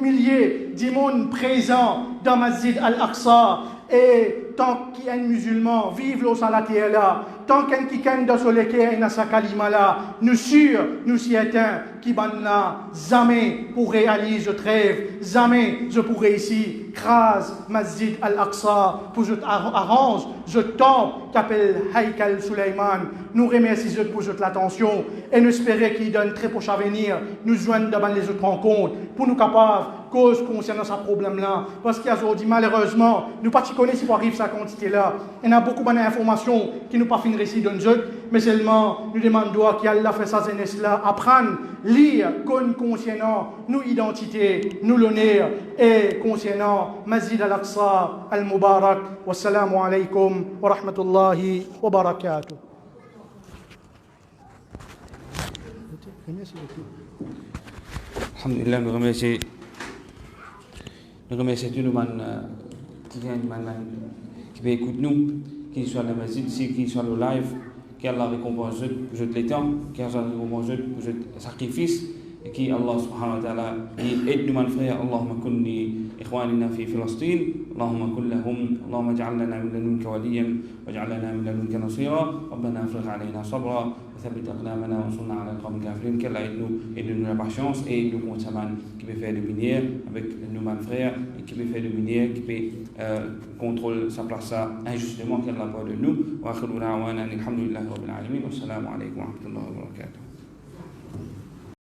milliers de monde présents dans Masjid Al-Aqsa. Et tant qu'il y a un musulman, vive l'eau salatière là, tant qu'il y a un dans le lequel il sa kalima là, nous sûrs, nous s'y éteins, qui ban là, jamais pour réaliser je trêve, jamais je pourrais ici, crase Masjid Al-Aqsa, pour je arrange, je tombe, qu'appelle Haïkal Suleiman. Nous remercions pour votre attention et nous espérons qu'il donne très proche avenir, nous joignent devant les autres rencontres, pour nous capables, cause concernant ce problème-là. Parce qu'aujourd'hui, malheureusement, nous ne connaissons pas arrive sa quantité-là. Il y a beaucoup d'informations qui nous pas fini ici dans nous, mais seulement nous demandons qu'Allah fait sa jeunesse-là, apprendre, lire, concernant nos identités, nous l'honneur, et concernant Masjid Al-Aqsa Al-Mubarak. Wassalamu alaikum wa rahmatullahi wa barakatuh. Alhamdulillah, nous remercions tous les gens qui écoutent nous, qu'ils soient dans la masjid, qu'ils soient au live, qu'Allah récompense pour les temps, qu'Allah récompense pour le sacrifice, et qu'Allah subhanahu wa ta'ala aide nous, frères. Allahumma kun li ikhwanina fi Palestine, Allahumma kun lahum, Allahumma ij'al lana min ladunka waliyan, waj'al lana min ladunka nasira, Rabbana afrigh alayna sabra, وثبت أقدامنا وانصرنا على القوم الكافرين. Qu'Allah aide-nous la patience et aide-nous contre Saman qui peut faire de minière avec nos frères et qui peut faire de minière, qui peut contrôler sa place injustement. Qu'Allah parle de nous. Wa akhiru da'wana alhamdulillahi rabbil alamin. Wassalamu alaykum wa rahmatullahi wa barakatuh.